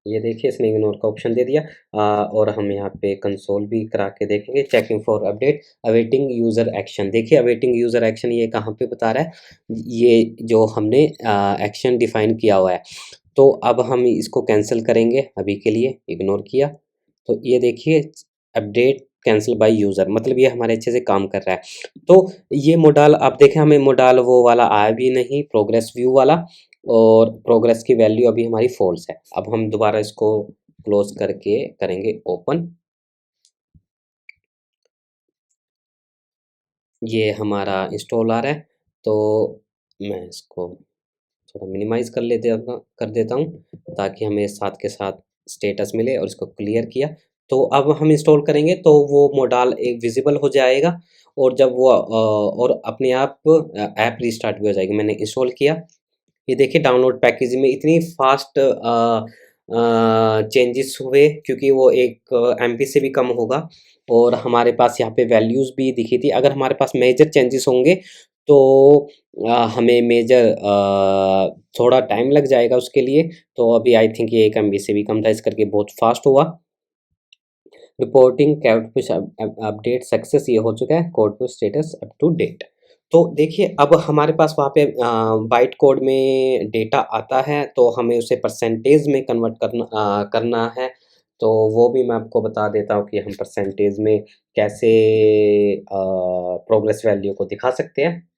ये देखिए इसने इग्नोर का ऑप्शन दे दिया। और हम यहाँ पे कंसोल भी करा के देखेंगे, checking for update awaiting user action. देखिए अवेटिंग यूज़र एक्शन ये कहाँ पे बता रहा है, ये जो हमने एक्शन डिफाइन किया हुआ है। तो अब हम इसको कैंसिल करेंगे, अभी के लिए इग्नोर किया। तो ये देखिए अपडेट कैंसिल बाय यूज़र, मतलब ये हमारे अच्छे से काम कर रहा है। तो ये मॉडल आप देखें, हमें मॉडल वो वाला आया भी नहीं, प्रोग्रेस व्यू वाला, और प्रोग्रेस की वैल्यू अभी हमारी फॉल्स है। अब हम दोबारा इसको क्लोज करके करेंगे ओपन। ये हमारा इंस्टॉल आ रहा है, तो मैं इसको थोड़ा मिनिमाइज कर देता हूँ ताकि हमें साथ के साथ स्टेटस मिले, और इसको क्लियर किया। तो अब हम इंस्टॉल करेंगे तो वो मॉडल एक विजिबल हो जाएगा, और जब वो और अपने आप ऐप रिस्टार्ट भी हो जाएगी। मैंने इंस्टॉल किया, ये देखिए डाउनलोड पैकेज में इतनी फास्ट चेंजेस हुए, क्योंकि वो एक एमबी से भी कम होगा, और हमारे पास यहाँ पे वैल्यूज़ भी दिखी थी। अगर हमारे पास मेजर चेंजेस होंगे तो हमें थोड़ा टाइम लग जाएगा उसके लिए। तो अभी आई थिंक ये 1 एमबी से भी कम था, इस करके बहुत फास्ट हुआ। Reporting code push update success, ये हो चुका है, code push status up to date. तो देखिए अब हमारे पास वहाँ पे बाइट कोड में डेटा आता है, तो हमें उसे परसेंटेज में कन्वर्ट करना है। तो वो भी मैं आपको बता देता हूँ कि हम परसेंटेज में कैसे प्रोग्रेस वैल्यू को दिखा सकते हैं।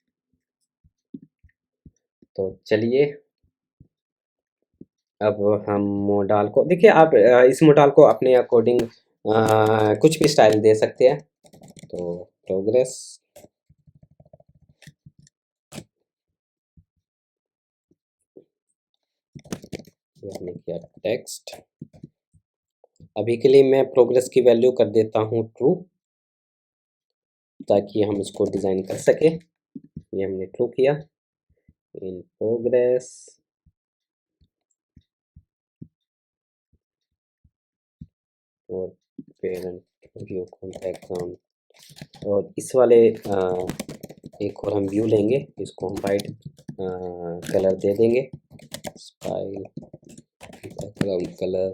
तो चलिए अब हम मोडाल को देखिए, आप इस मोडाल को अपने अकॉर्डिंग कुछ भी स्टाइल दे सकते हैं। तो प्रोग्रेस, हमने किया टेक्स्ट। अभी के लिए मैं प्रोग्रेस की वैल्यू कर देता हूँ ट्रू, ताकि हम इसको डिज़ाइन कर सके। ये हमने ट्रू किया, इन प्रोग्रेस, और पेरेंट व्यू को बैकग्राउंड, और इस वाले एक और हम व्यू लेंगे, इसको हम वाइट कलर दे देंगे, स्टाइल बैकग्राउंड कलर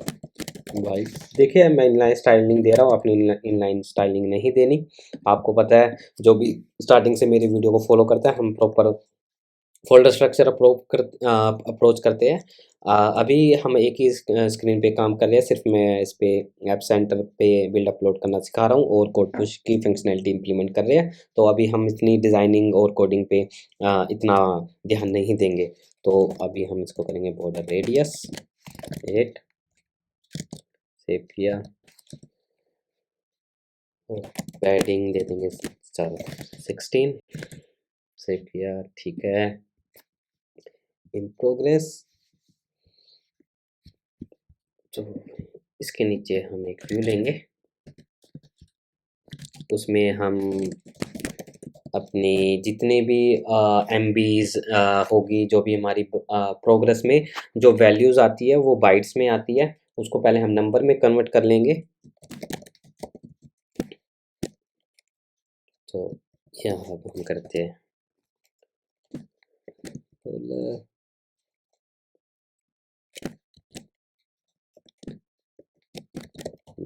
वाइट। देखिए मैं इनलाइन स्टाइलिंग दे रहा हूँ, अपनी इनलाइन स्टाइलिंग नहीं देनी। आपको पता है, जो भी स्टार्टिंग से मेरी वीडियो को फॉलो करता है, हम प्रॉपर फ़ोल्डर स्ट्रक्चर अप्रोच करते हैं। अभी हम एक ही स्क्रीन पे काम कर रहे हैं, सिर्फ मैं इस पे ऐप सेंटर पे बिल्ड अपलोड करना सिखा रहा हूँ, और कोड पुश की फंक्शनैलिटी इम्प्लीमेंट कर रहे हैं। तो अभी हम इतनी डिज़ाइनिंग और कोडिंग पे इतना ध्यान नहीं देंगे। तो अभी हम इसको करेंगे बॉर्डर रेडियस 8, सेव किया, और पैडिंग दे देंगे चलो 16, सेव किया, ठीक है, इन प्रोग्रेस। तो इसके नीचे हम एक व्यू लेंगे, उसमें हम अपने जितने भी एमबीज होगी, जो भी हमारी प्रोग्रेस में जो वैल्यूज़ आती है वो बाइट्स में आती है, उसको पहले हम नंबर में कन्वर्ट कर लेंगे। तो यहाँ अब हम करते हैं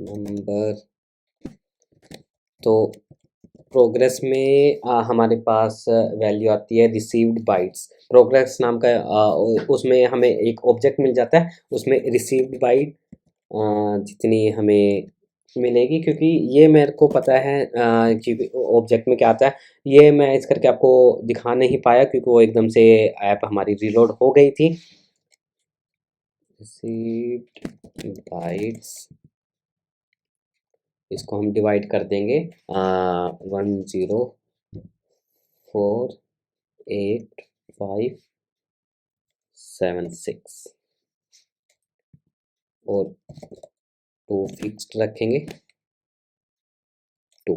नंबर। तो प्रोग्रेस में हमारे पास वैल्यू आती है रिसीव्ड बाइट्स। प्रोग्रेस नाम का उसमें हमें एक ऑब्जेक्ट मिल जाता है, उसमें रिसीव्ड बाइट जितनी हमें मिलेगी, क्योंकि ये मेरे को पता है कि ऑब्जेक्ट में क्या आता है। ये मैं इस करके आपको दिखा नहीं पाया क्योंकि वो एकदम से ऐप हमारी रीलोड हो गई थी। रिसीव्ड बाइट्स, इसको हम डिवाइड कर देंगे 104856 और टू फिक्स्ड रखेंगे 2।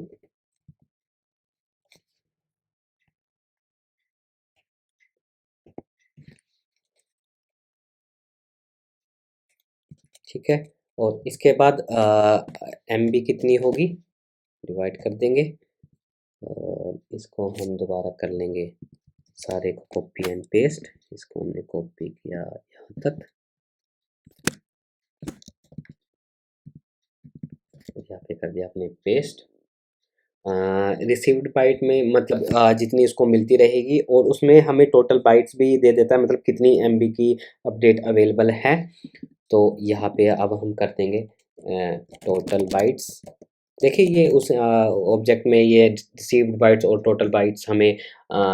ठीक है, और इसके बाद MB कितनी होगी डिवाइड कर देंगे, और इसको हम दोबारा कर लेंगे सारे को कॉपी एंड पेस्ट। इसको हमने कॉपी किया यहाँ तक, यहाँ पे कर दिया आपने पेस्ट। रिसीव्ड बाइट में मतलब जितनी इसको मिलती रहेगी, और उसमें हमें टोटल बाइट्स भी दे देता है, मतलब कितनी MB की अपडेट अवेलेबल है। तो यहाँ पे अब हम कर देंगे टोटल बाइट्स। देखिए ये उस ऑब्जेक्ट में ये रिसीव्ड बाइट्स और टोटल बाइट्स हमें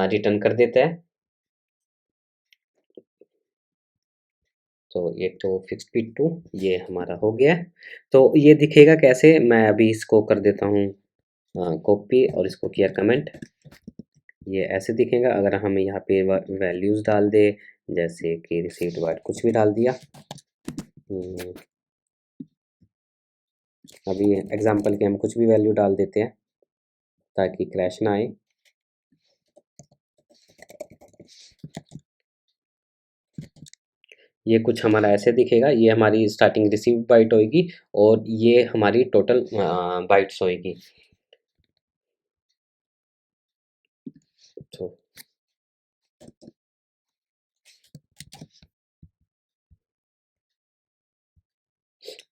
रिटर्न कर देता है। तो ये तो फिक्स्ड पी टू ये हमारा हो गया। तो ये दिखेगा कैसे, मैं अभी इसको कर देता हूँ कॉपी और इसको किया कमेंट। ये ऐसे दिखेगा अगर हम यहाँ पे वैल्यूज़ डाल दे, जैसे कि रिसीव्ड बाइट कुछ भी डाल दिया। अभी एग्जांपल के हम कुछ भी वैल्यू डाल देते हैं ताकि क्रैश ना आए। ये कुछ हमारा ऐसे दिखेगा, ये हमारी स्टार्टिंग रिसीव्ड बाइट होगी और ये हमारी टोटल बाइट्स होगी। तो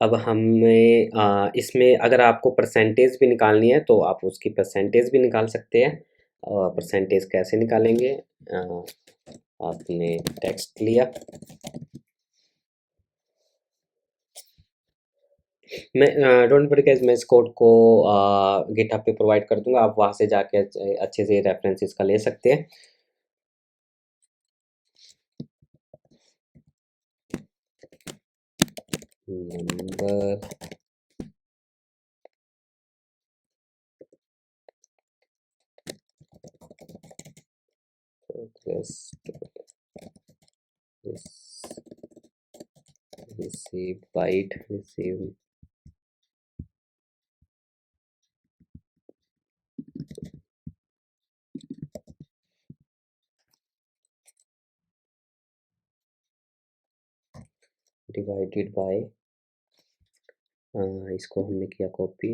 अब हमें इसमें अगर आपको परसेंटेज भी निकालनी है तो आप उसकी परसेंटेज भी निकाल सकते हैं। परसेंटेज कैसे निकालेंगे, आपने टेक्स्ट लिया, मैं डोंट वरी गाइस, मैं इस कोड को गिटहब पे प्रोवाइड कर दूंगा, आप वहां से जाके अच्छे से रेफरेंसेस का ले सकते हैं। Number plus receive byte receive divided by, इसको हमने किया कॉपी,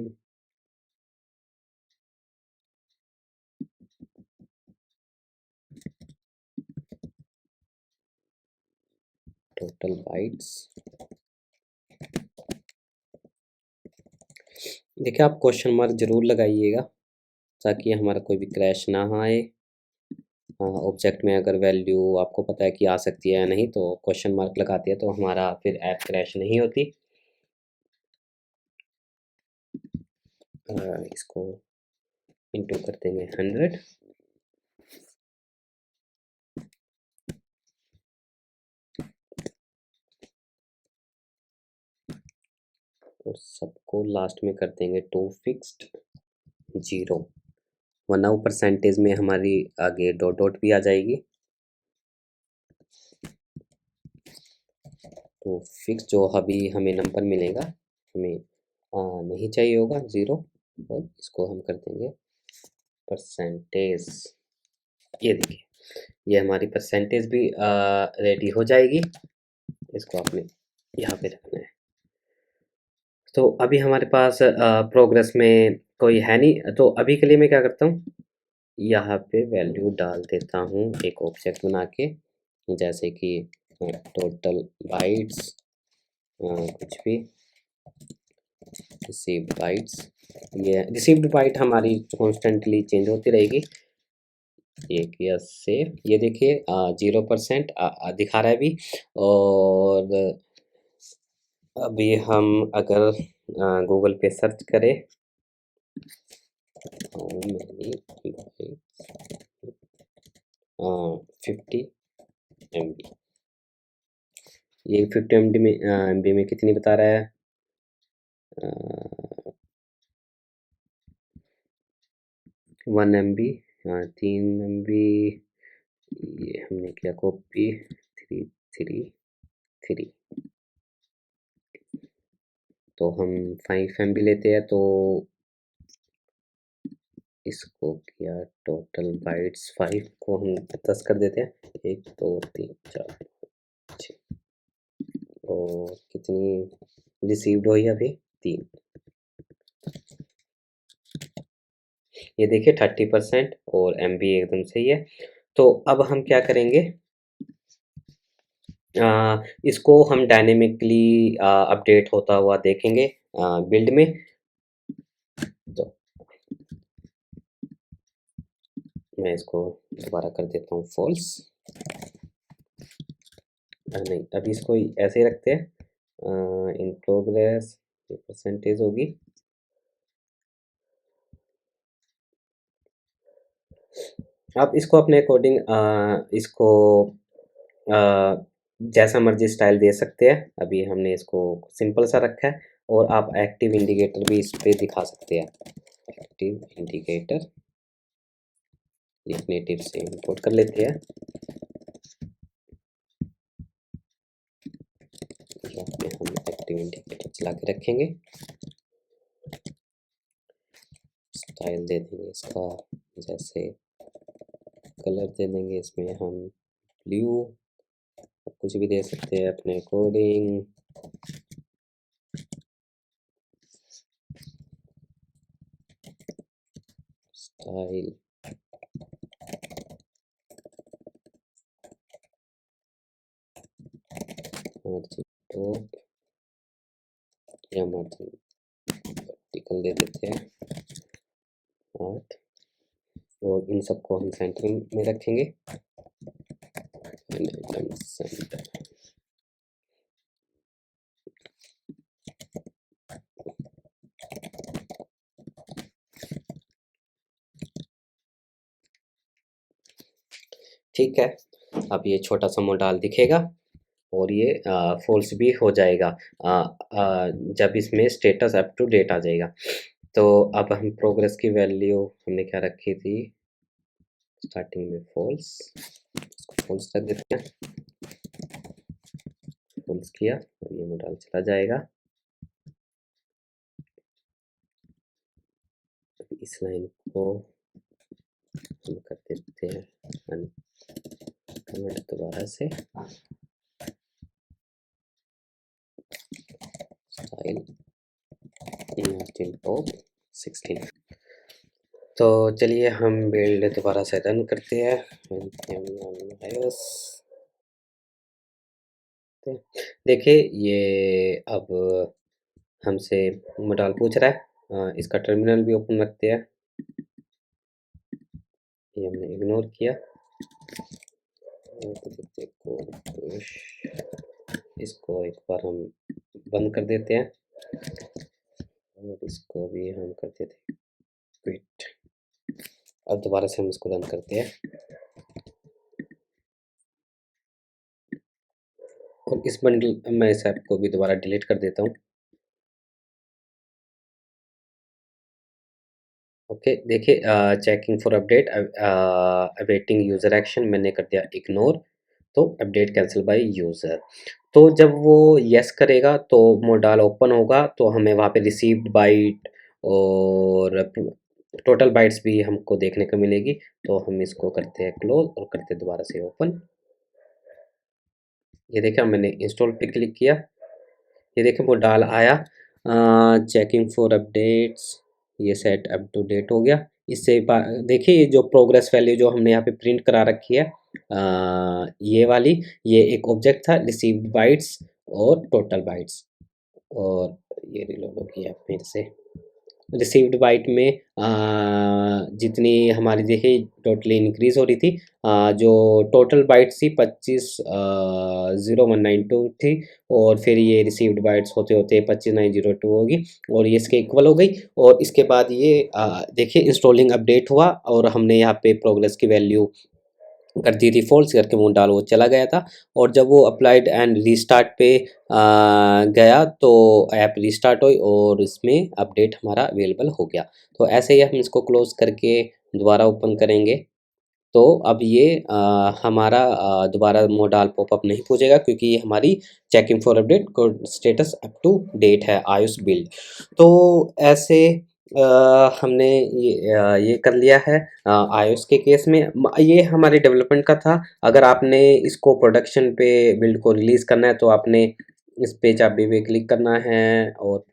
टोटल बाइट्स। देखिए आप क्वेश्चन मार्क जरूर लगाइएगा ताकि हमारा कोई भी क्रैश ना आए। ऑब्जेक्ट में अगर वैल्यू आपको पता है कि आ सकती है या नहीं, तो क्वेश्चन मार्क लगाते हैं तो हमारा फिर ऐप क्रैश नहीं होती। इसको इंटू कर देंगे 100, और सबको लास्ट में कर देंगे टू फिक्स्ड 0। वरना वो परसेंटेज में हमारी आगे डॉट डॉट भी आ जाएगी। तो फिक्स जो अभी हमें नंबर मिलेगा, हमें नहीं चाहिए होगा 0, और इसको हम कर देंगे परसेंटेज। ये देखिए ये हमारी परसेंटेज भी रेडी हो जाएगी। इसको आपने यहाँ पे रखना है। तो अभी हमारे पास प्रोग्रेस में कोई है नहीं, तो अभी के लिए मैं क्या करता हूँ, यहाँ पे वैल्यू डाल देता हूँ एक ऑब्जेक्ट बना के, जैसे कि टोटल बाइट्स कुछ भी रिसीव्ड बाइट्स, ये रिसीव्ड बाइट हमारी कॉन्स्टेंटली चेंज होती रहेगी। ये किया सेव, ये देखिए 0% दिखा रहा है अभी। और अभी हम अगर गूगल पे सर्च करें हाउ मेनी बाइट्स, 50 MB, ये 50 MB में MB में कितनी बता रहा है? 1 MB, 3 MB, ये हमने किया कॉपी 333, तो हम 5 MB लेते हैं, तो इसको किया टोटल बाइट्स 5 को हम 10 कर देते हैं, 1 2 3 4 6, और कितनी रिसीव्ड हुई अभी? 3। ये देखिए 30% और MB एकदम सही है। तो अब हम क्या करेंगे, इसको हम डायनेमिकली अपडेट होता हुआ देखेंगे बिल्ड में। तो मैं इसको दोबारा कर देता हूँ फॉल्स, नहीं अभी इसको ऐसे ही रखते हैं, इन प्रोग्रेस परसेंटेज होगी। आप इसको अपने अकॉर्डिंग इसको जैसा मर्जी स्टाइल दे सकते हैं। अभी हमने इसको सिंपल सा रखा है, और आप एक्टिव इंडिकेटर भी इस पे दिखा सकते हैं। एक्टिव इंडिकेटर एक नेटिव से इंपोर्ट कर लेते हैं, यहाँ पे हम एक्टिव इंडिकेटर चला के रखेंगे। स्टाइल दे देंगे इसका, जैसे कलर दे देंगे इसमें हम ब्लू, कुछ भी दे सकते हैं अपने अकॉर्डिंग। स्टाइल मार्जिन टॉप या मार्जिन वर्टिकल दे देते हैं 8, और इन सबको हम सेंटर में रखेंगे। सेंटर ठीक है। अब ये छोटा सा मॉडल दिखेगा, और ये फॉल्स भी हो जाएगा जब इसमें स्टेटस अप टू डेट आ जाएगा। तो अब हम प्रोग्रेस की वैल्यू हमने क्या रखी थी, स्टार्टिंग में फॉल्स, फॉल्स रख देते हैं, फॉल्स किया और ये मॉडल चला जाएगा। इस लाइन को हम कर देते हैं कमेंट दोबारा से, स्टाइल मार्जिन टॉप 16। तो चलिए हम बिल्ड दोबारा से रन करते हैं। देखिए ये अब हमसे मॉडल पूछ रहा है, इसका टर्मिनल भी ओपन रखते हैं, ये हमने इग्नोर किया। इसको एक बार हम बंद कर देते हैं, और इसको भी हम कर देते हैं क्विट। अब दोबारा से हम इसको रन करते हैं, और इस बंडल मैं इस ऐप को भी दोबारा डिलीट कर देता हूँ। ओके देखिए, checking for update, awaiting user action, मैंने कर दिया इग्नोर, तो अपडेट कैंसिल बाय यूज़र। तो जब वो यस करेगा तो मॉडल ओपन होगा, तो हमें वहाँ पे रिसीव्ड बाइट और टोटल बाइट्स भी हमको देखने को मिलेगी। तो हम इसको करते हैं क्लोज और करते हैं दोबारा से ओपन। ये देखिए मैंने इंस्टॉल पे क्लिक किया, ये देखिए मॉडल आया, चेकिंग फॉर अपडेट्स, ये सेट अप टू डेट हो गया। इससे देखिए ये जो प्रोग्रेस वैल्यू जो हमने यहाँ पे प्रिंट करा रखी है, ये वाली, ये एक ऑब्जेक्ट था रिसीव्ड बाइट्स और टोटल बाइट्स। और ये रिलोड हो गया फिर से। रिसीव्ड बाइट में जितनी हमारी देखिए टोटली इंक्रीज हो रही थी, जो टोटल बाइट्स थी 25,0192 थी, और फिर ये रिसीव्ड बाइट्स होते होते 25,902 होगी, और ये इसके इक्वल हो गई। और इसके बाद ये देखिए इंस्टॉलिंग अपडेट हुआ और हमने यहाँ पे प्रोग्रेस की वैल्यू कर दी थी फॉल्स करके, वो डाल वो चला गया था। और जब वो अप्लाइड एंड रीस्टार्ट पे गया तो ऐप रीस्टार्ट हुई और इसमें अपडेट हमारा अवेलेबल हो गया। तो ऐसे ही हम इसको क्लोज करके दोबारा ओपन करेंगे तो अब ये हमारा दोबारा मोडाल पॉपअप नहीं पूछेगा, क्योंकि ये हमारी checking for update status up to date है आयुष बिल्ड। तो ऐसे हमने ये कर लिया है आयुष के केस में। ये हमारे डेवलपमेंट का था। अगर आपने इसको प्रोडक्शन पे बिल्ड को रिलीज़ करना है तो आपने इस पे चाबी पे क्लिक करना है और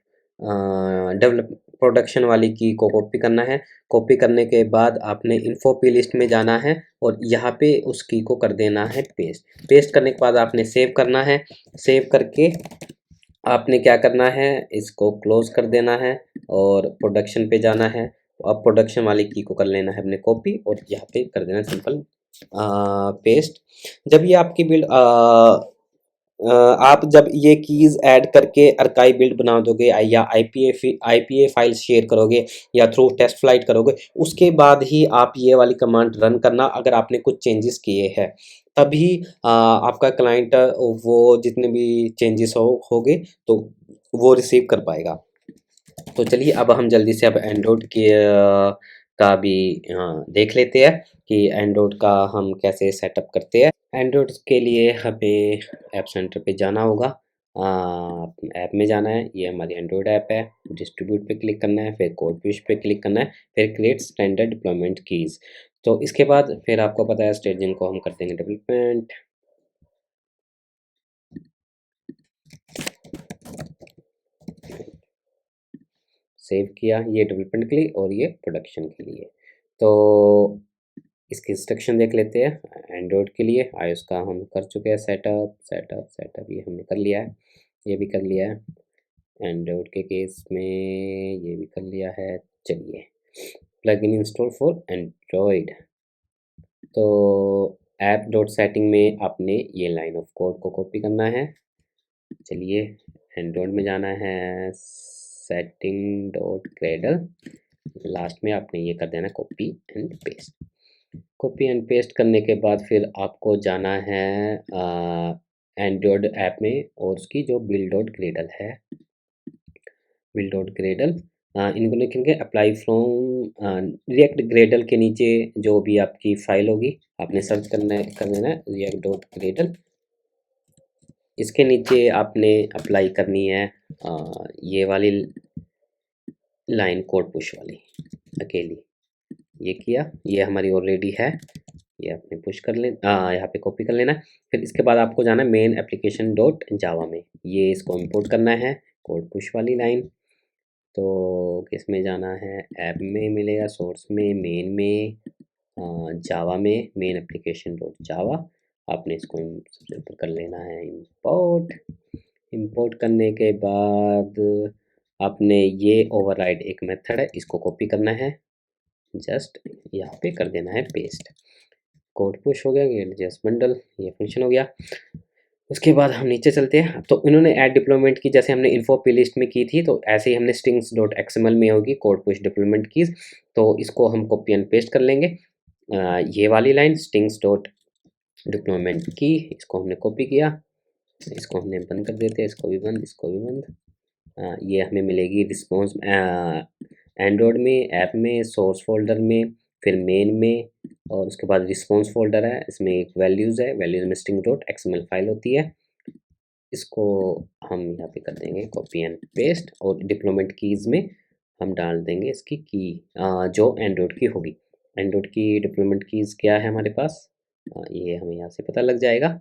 डेवलप प्रोडक्शन वाली की को कॉपी करना है। कॉपी करने के बाद आपने इन्फो पी लिस्ट में जाना है और यहाँ पे उस की को कर देना है पेस्ट। पेस्ट करने के बाद आपने सेव करना है। सेव करके आपने क्या करना है, इसको क्लोज कर देना है और प्रोडक्शन पे जाना है। अब प्रोडक्शन वाली की को कर लेना है अपने कॉपी और यहाँ पे कर देना सिंपल पेस्ट। जब ये आपकी बिल्ड आप जब ये कीज़ ऐड करके अर्काइव बिल्ड बना दोगे या आईपीए फाइल शेयर करोगे या थ्रू टेस्ट फ्लाइट करोगे, उसके बाद ही आप ये वाली कमांड रन करना। अगर आपने कुछ चेंजेस किए हैं तभी आपका क्लाइंट वो जितने भी चेंजेस होगे तो वो रिसीव कर पाएगा। तो चलिए अब हम जल्दी से अब एंड्रॉइड के का भी देख लेते हैं कि एंड्रॉइड का हम कैसे सेटअप करते हैं। एंड्रॉइड के लिए हमें ऐप सेंटर पे जाना होगा। ऐप में जाना है, ये हमारी एंड्रॉइड ऐप है। डिस्ट्रीब्यूट पे क्लिक करना है, फिर कोड पुश पे क्लिक करना है, फिर क्रिएट स्टैंडर्ड डिप्लॉयमेंट कीज़। तो इसके बाद फिर आपको पता है स्टेजिंग को हम कर देंगे डेवलपमेंट। सेव किया, ये डेवलपमेंट के लिए और ये प्रोडक्शन के लिए। तो इसकी इंस्ट्रक्शन देख लेते हैं। एंड्रॉइड के लिए आयुष का हम कर चुके हैं सेटअप ये हमने कर लिया है, ये भी कर लिया है। एंड्रॉइड के केस में ये भी कर लिया है। चलिए प्लगइन इंस्टॉल फॉर एंड्रॉइड। तो ऐप डॉट सेटिंग में आपने ये लाइन ऑफ कोड को कॉपी करना है। चलिए एंड्रॉइड में जाना है, सेटिंग डॉट क्रेडल, लास्ट में आपने ये कर देना copy and paste. Copy and paste करने के बाद फिर आपको जाना है एंड्रॉइड ऐप में और उसकी जो बिल्ड डॉट ग्रेडल है, बिल्ड डॉट ग्रेडल इनको लिखेंगे अप्लाई फ्रॉम रिएक्ट ग्रेडल के नीचे जो भी आपकी फाइल होगी आपने सर्च कर लेना है रिएक्ट डॉट ग्रेडल। इसके नीचे आपने अप्लाई करनी है ये वाली लाइन कोड पुश वाली अकेली। ये किया, ये हमारी ऑलरेडी है, ये आपने पुश कर ले यहाँ पे कॉपी कर लेना है। फिर इसके बाद आपको जाना है मेन एप्लीकेशन डॉट जावा में, ये इसको इंपोर्ट करना है कोड पुश वाली लाइन। तो किस में जाना है, ऐप में मिलेगा, सोर्स में, मेन में, जावा में, मेन एप्लीकेशन डॉट जावा। आपने इसको सबसे ऊपर कर लेना है इंपोर्ट। इंपोर्ट करने के बाद आपने ये ओवरराइड एक मेथड है, इसको कॉपी करना है, जस्ट यहाँ पे कर देना है पेस्ट। कोड पुश हो गया, ये जस्ट बंडल ये फंक्शन हो गया। उसके बाद हम नीचे चलते हैं। तो इन्होंने ऐड डिप्लॉयमेंट की जैसे हमने इन्फो पी लिस्ट में की थी, तो ऐसे ही हमने स्ट्रिंग्स डॉट एक्सएमएल में होगी कोड पुश डिप्लॉयमेंट कीज। तो इसको हम कॉपी एंड पेस्ट कर लेंगे। ये वाली लाइन स्ट्रिंग्स डॉट डिप्लॉयमेंट की, इसको हमने कॉपी किया, इसको हमने बंद कर देते हैं, इसको भी बंद, इसको भी बंद। ये हमें मिलेगी रिस्पॉन्स एंड्रॉयड में, ऐप में, सोर्स फोल्डर में, फिर मेन में, और उसके बाद रिस्पॉन्स फोल्डर है, इसमें एक वैल्यूज़ है, वैल्यूज़ में स्ट्रिंग डॉट एक्सएमएल फाइल होती है। इसको हम यहाँ पे कर देंगे कॉपी एंड पेस्ट और डिप्लॉयमेंट कीज़ में हम डाल देंगे इसकी की जो एंड्रॉयड की होगी। एंड्रॉयड की डिप्लॉयमेंट कीज़ क्या है हमारे पास, ये हमें यहाँ से पता लग जाएगा।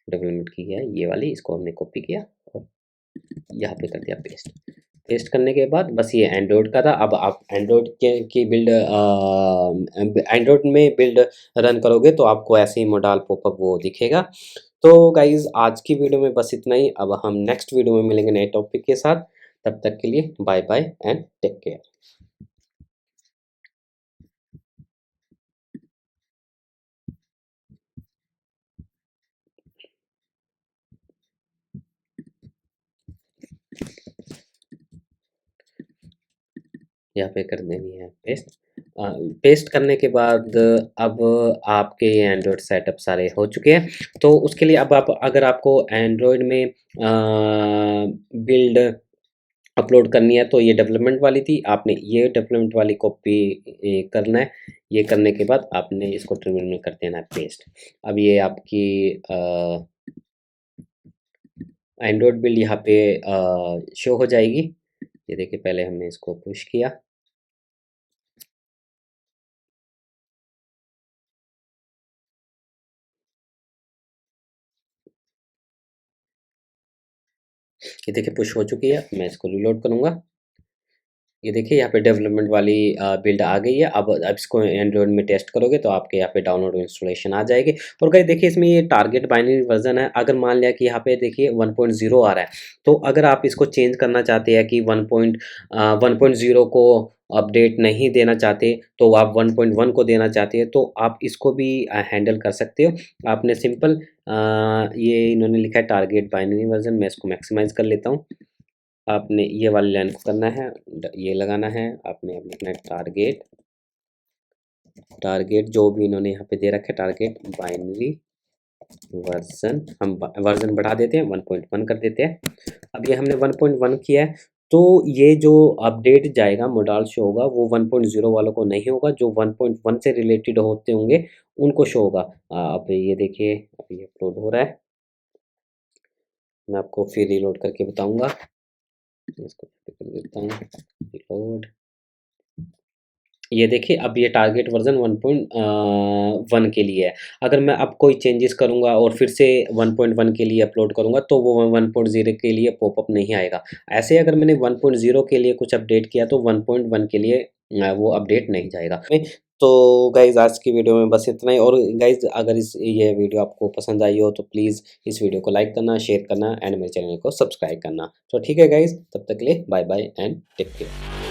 डेवलपमेंट की है ये वाली, इसको हमने कॉपी किया और यहाँ पे कर दिया पेस्ट। पेस्ट करने के बाद बस ये एंड्रॉयड का था। अब आप एंड्रॉयड की बिल्ड एंड्रॉयड में बिल्ड रन करोगे तो आपको ऐसे ही मोडाल पॉपअप वो दिखेगा। तो गाइज़ आज की वीडियो में बस इतना ही। अब हम नेक्स्ट वीडियो में मिलेंगे नए टॉपिक के साथ। तब तक के लिए bye bye and take care. यहाँ पे कर देनी है पेस्ट। पेस्ट करने के बाद अब आपके एंड्रॉयड सेटअप सारे हो चुके हैं। तो उसके लिए अब आप अगर आपको एंड्रॉयड में बिल्ड अपलोड करनी है तो ये डेवलपमेंट वाली थी, आपने ये डेवलपमेंट वाली कॉपी करना है। ये करने के बाद आपने इसको टर्मिनल में कर देना है पेस्ट। अब ये आपकी एंड्रॉयड बिल्ड यहाँ पे शो हो जाएगी। ये देखिए पहले हमने इसको पुश किया। ये देखिए पुश हो चुकी है। मैं इसको रीलोड करूँगा। ये देखिए यहाँ पे डेवलपमेंट वाली बिल्ड आ गई है। अब इसको एंड्रॉयड में टेस्ट करोगे तो आपके यहाँ पे डाउनलोड इंस्टॉलेशन आ जाएगी। और गाइस देखिए इसमें ये टारगेट बाइनरी वर्जन है। अगर मान लिया कि यहाँ पे देखिए 1.0 आ रहा है, तो अगर आप इसको चेंज करना चाहते हैं कि 1.0 को अपडेट नहीं देना चाहते, तो आप 1.1 को देना चाहते हैं, तो आप इसको भी हैंडल कर सकते हो। आपने सिंपल ये इन्होंने लिखा है टारगेट बाइनरी वर्जन। मैं इसको मैक्सिमाइज कर लेता हूँ। आपने ये वाली लाइन को करना है, ये लगाना है। आपने अब लिखना है टारगेट जो भी इन्होंने यहाँ पे दे रखा है टारगेट बाइनरी वर्जन। हम वर्जन बढ़ा देते हैं, 1.1 कर देते हैं। अब ये हमने 1.1 किया है, तो ये जो अपडेट जाएगा मोडाल शो होगा वो 1.0 वालों को नहीं होगा। जो 1.1 से रिलेटेड होते होंगे उनको शो होगा। अब ये देखिए अब ये अपलोड हो रहा है। मैं आपको फिर रिलोड करके बताऊंगा। इसको कर देता हूँ रिलोड। ये देखिए अब ये टारगेट वर्जन 1.1 के लिए है। अगर मैं अब कोई चेंजेस करूँगा और फिर से 1.1 के लिए अपलोड करूँगा तो वो 1.0 के लिए पॉपअप नहीं आएगा। ऐसे अगर मैंने 1.0 के लिए कुछ अपडेट किया तो 1.1 के लिए वो अपडेट नहीं जाएगा। तो गाइज़ आज की वीडियो में बस इतना ही। और गाइज़ अगर ये वीडियो आपको पसंद आई हो तो प्लीज़ इस वीडियो को लाइक करना, शेयर करना एंड मेरे चैनल को सब्सक्राइब करना। तो ठीक है गाइज़, तब तक के लिए bye bye and take care.